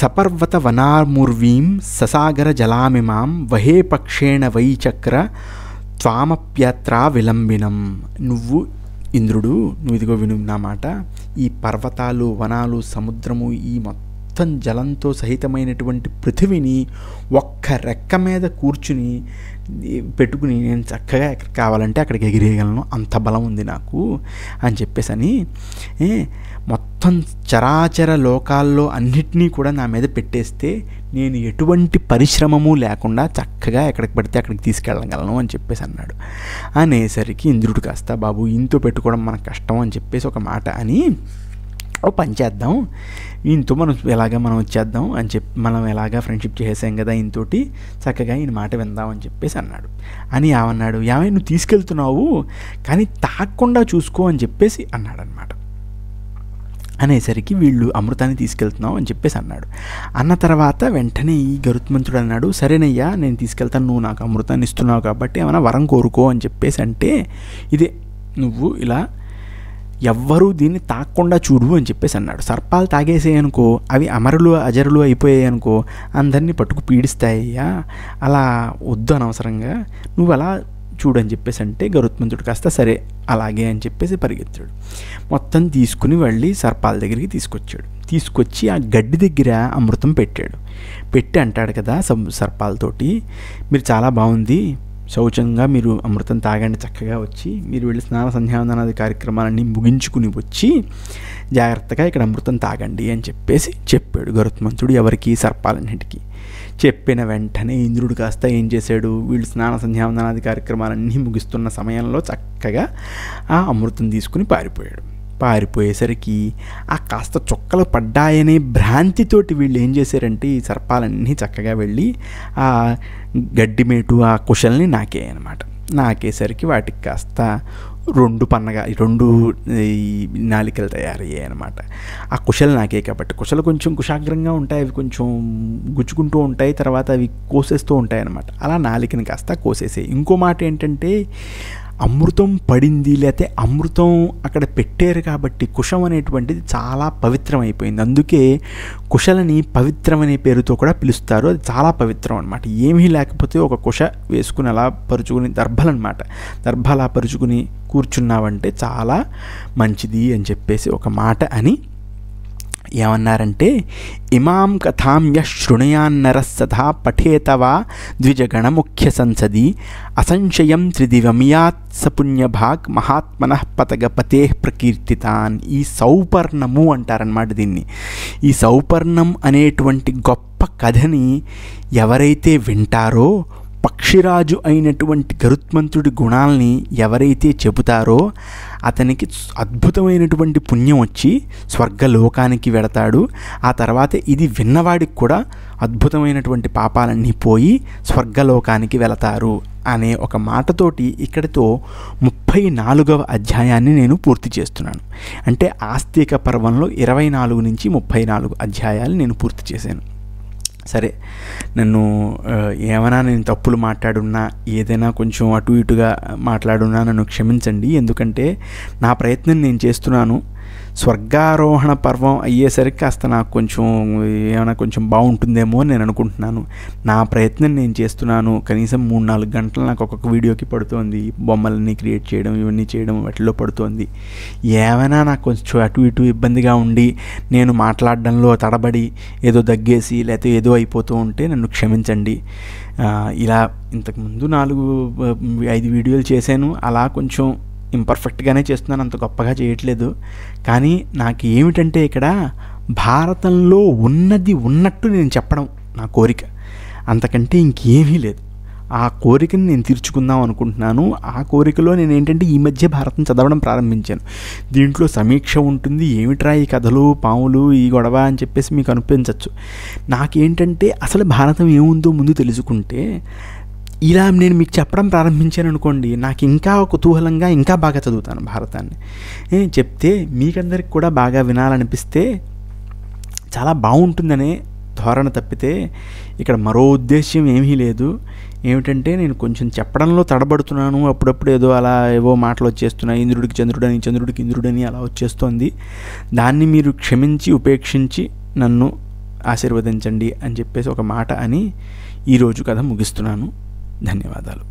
సపర్వత వనామూర్వీం ససాగర జలామిమాం వహే పక్షేణ వైచక్ర త్వామప్యత్రా విలంబినం. నువ్వు ఇంద్రుడు, నువ్వు ఇదిగో విను నా మాట, ఈ పర్వతాలు, వనాలు, సముద్రము, ఈ మొత్తం జలంతో సహితమైనటువంటి పృథివిని ఒక్క రెక్క మీద కూర్చుని పెట్టుకుని నేను చక్కగా ఎక్కడ కావాలంటే అక్కడికి ఎగిరేయగలను, అంత బలం ఉంది నాకు అని చెప్పేసని మొత్తం చరాచర లోకాల్లో అన్నిటినీ కూడా నా మీద పెట్టేస్తే నేను ఎటువంటి పరిశ్రమము లేకుండా చక్కగా ఎక్కడికి పడితే అక్కడికి తీసుకెళ్ళగలను అని చెప్పేసి అన్నాడు. అనేసరికి ఇంద్రుడు కాస్త బాబు ఇంతో పెట్టుకోవడం మనకు కష్టం అని చెప్పేసి ఒక మాట అని, ఓ పని చేద్దాం, ఈయనతో మనం వచ్చేద్దాం అని చెప్పి, మనం ఎలాగా ఫ్రెండ్షిప్ చేసాం కదా ఈయనతోటి, చక్కగా ఈయన మాట విందాం అని చెప్పేసి అన్నాడు. అని ఏమన్నాడు, ఏమైనా నువ్వు తీసుకెళ్తున్నావు కానీ తాకుండా చూసుకో అని చెప్పేసి అన్నాడు అనమాట. అనేసరికి వీళ్ళు అమృతాన్ని తీసుకెళ్తున్నాం అని చెప్పేసి అన్నాడు. అన్న తర్వాత వెంటనే ఈ గరుత్మంతుడు అన్నాడు, సరేనయ్యా నేను తీసుకెళ్తాను, నువ్వు నాకు అమృతాన్ని ఇస్తున్నావు కాబట్టి ఏమైనా వరం కోరుకో అని చెప్పేసి అంటే, ఇదే నువ్వు ఇలా ఎవ్వరూ దీన్ని తాకుండా చూడు అని చెప్పేసి అన్నాడు. సర్పాలు తాగేసేయనుకో, అవి అమరులు అజరులు అయిపోయాయి అనుకో, అందరినీ పట్టుకు పీడిస్తాయ్యా, అలా వద్దు అనవసరంగా, నువ్వు అలా చూడని చెప్పేసి అంటే గరుత్మంతుడు కాస్త సరే అలాగే అని చెప్పేసి పరిగెత్తాడు. మొత్తం తీసుకుని వెళ్ళి సర్పాల దగ్గరికి తీసుకొచ్చి ఆ గడ్డి దగ్గర అమృతం పెట్టి అంటాడు కదా సర్పాలతోటి, మీరు చాలా బాగుంది, శౌచంగా మీరు అమృతం తాగండి, చక్కగా వచ్చి మీరు వెళ్ళి స్నాన సంధ్యావందనాది కార్యక్రమాలన్నీ ముగించుకుని వచ్చి జాగ్రత్తగా ఇక్కడ అమృతం తాగండి అని చెప్పేసి చెప్పాడు గరుత్మంతుడు ఎవరికి, సర్పాలన్నిటికీ. చెప్పిన వెంటనే ఇంద్రుడు కాస్త ఏం చేశాడు, వీళ్ళు స్నాన సంధ్యావందనాది కార్యక్రమాలన్నీ ముగిస్తున్న సమయంలో చక్కగా ఆ అమృతం తీసుకుని పారిపోయేసరికి ఆ కాస్త చుక్కలు పడ్డాయనే భ్రాంతితోటి వీళ్ళు ఏం చేశారంటే ఈ సర్పాలన్నీ చక్కగా వెళ్ళి ఆ గడ్డిమేటు ఆ కుశల్ని నాకేసరికి వాటికి కాస్త రెండు నాలికలు తయారయ్యాయి అనమాట. ఆ కుశలు నాకే కాబట్టి కుశలు కొంచెం కుశాగ్రంగా ఉంటాయి, అవి కొంచెం గుచ్చుకుంటూ ఉంటాయి, తర్వాత అవి కోసేస్తూ ఉంటాయి అనమాట. అలా నాలికని కాస్త కోసేసాయి. ఇంకో మాట ఏంటంటే అమృతం పడింది, లేకపోతే అమృతం అక్కడ పెట్టారు కాబట్టి కుశం అనేటువంటిది చాలా పవిత్రమైపోయింది. అందుకే కుశలని పవిత్రం అనే పేరుతో కూడా పిలుస్తారు. అది చాలా పవిత్రం అనమాట. ఏమీ లేకపోతే ఒక కుశ వేసుకుని అలా పరుచుకుని దర్భ అలా పరుచుకుని కూర్చున్నావంటే చాలా మంచిది అని చెప్పేసి ఒక మాట అని ఏమన్నారంటే, ఇమాం కథాం యః శృణుయాన్నరస్సదా పఠేత వా ద్విజగణముఖ్య సంసది అసంశయం త్రిదివమియాత్ సపుణ్యభాగ్ మహాత్మనః పతగపతే ప్రకీర్తితాన్. ఈ సౌపర్ణము అంటారనమాట దీన్ని. ఈ సౌపర్ణం అనేటువంటి గొప్ప కథని ఎవరైతే వింటారో, పక్షిరాజు అయినటువంటి గరుత్మంతుడి గుణాలని ఎవరైతే చెబుతారో అతనికి అద్భుతమైనటువంటి పుణ్యం వచ్చి స్వర్గలోకానికి వెడతాడు. ఆ తర్వాత ఇది విన్నవాడికి కూడా అద్భుతమైనటువంటి పాపాలన్నీ పోయి స్వర్గలోకానికి వెళతారు అనే ఒక మాటతోటి ఇక్కడితో 34వ అధ్యాయాన్ని నేను పూర్తి చేస్తున్నాను. అంటే ఆస్తిక పర్వంలో 24 నుంచి 34 అధ్యాయాలు నేను పూర్తి చేశాను. సరే, నన్ను ఏమైనా నేను తప్పులు మాట్లాడున్నా, ఏదైనా కొంచెం అటు ఇటుగా మాట్లాడున్నా నన్ను క్షమించండి. ఎందుకంటే నా ప్రయత్నం నేను చేస్తున్నాను. స్వర్గారోహణ పర్వం అయ్యేసరికి కాస్త నాకు ఏమైనా కొంచెం బాగుంటుందేమో అని నేను అనుకుంటున్నాను. నా ప్రయత్నం నేను చేస్తున్నాను. కనీసం 3-4 గంటలు నాకు ఒక్కొక్క వీడియోకి పడుతోంది. బొమ్మలన్నీ క్రియేట్ చేయడం, ఇవన్నీ చేయడం వాటిలో పడుతోంది. ఏమైనా నాకు కొంచెం అటు ఇటు ఇబ్బందిగా ఉండి నేను మాట్లాడడంలో తడబడి ఏదో దగ్గేసి లేకపోతే ఏదో అయిపోతూ ఉంటే నన్ను క్షమించండి. ఇలా ఇంతకుముందు 4-5 వీడియోలు చేశాను. అలా కొంచెం ఇంపర్ఫెక్ట్గానే చేస్తున్నాను, అంత గొప్పగా చేయట్లేదు. కానీ నాకు ఏమిటంటే ఇక్కడ భారతంలో ఉన్నది ఉన్నట్టు నేను చెప్పడం నా కోరిక, అంతకంటే ఇంకేమీ లేదు. ఆ కోరికని నేను తీర్చుకుందాం అనుకుంటున్నాను. ఆ కోరికలో నేను ఏంటంటే ఈ మధ్య భారతం చదవడం ప్రారంభించాను. దీంట్లో సమీక్ష ఉంటుంది. ఏమిట్రా ఈ కథలు, పాములు, ఈ గొడవ అని చెప్పేసి మీకు అనిపించవచ్చు. నాకేంటంటే అసలు భారతం ఏముందో ముందు తెలుసుకుంటే ఇలా నేను మీకు చెప్పడం ప్రారంభించాను అనుకోండి, నాకు ఇంకా కుతూహలంగా ఇంకా బాగా చదువుతాను భారతాన్ని. చెప్తే మీకందరికి కూడా బాగా వినాలనిపిస్తే చాలా బాగుంటుందనే ధోరణ తప్పితే ఇక్కడ మరో ఉద్దేశ్యం ఏమీ లేదు. ఏమిటంటే నేను కొంచెం చెప్పడంలో తడబడుతున్నాను. అప్పుడప్పుడు ఏదో అలా ఏవో మాటలు వచ్చేస్తున్నాయి. ఇంద్రుడికి చంద్రుడని, చంద్రుడికి ఇంద్రుడని అలా వచ్చేస్తోంది. దాన్ని మీరు క్షమించి ఉపేక్షించి నన్ను ఆశీర్వదించండి అని చెప్పేసి ఒక మాట అని ఈరోజు కథ ముగిస్తున్నాను. ధన్యవాదాలు.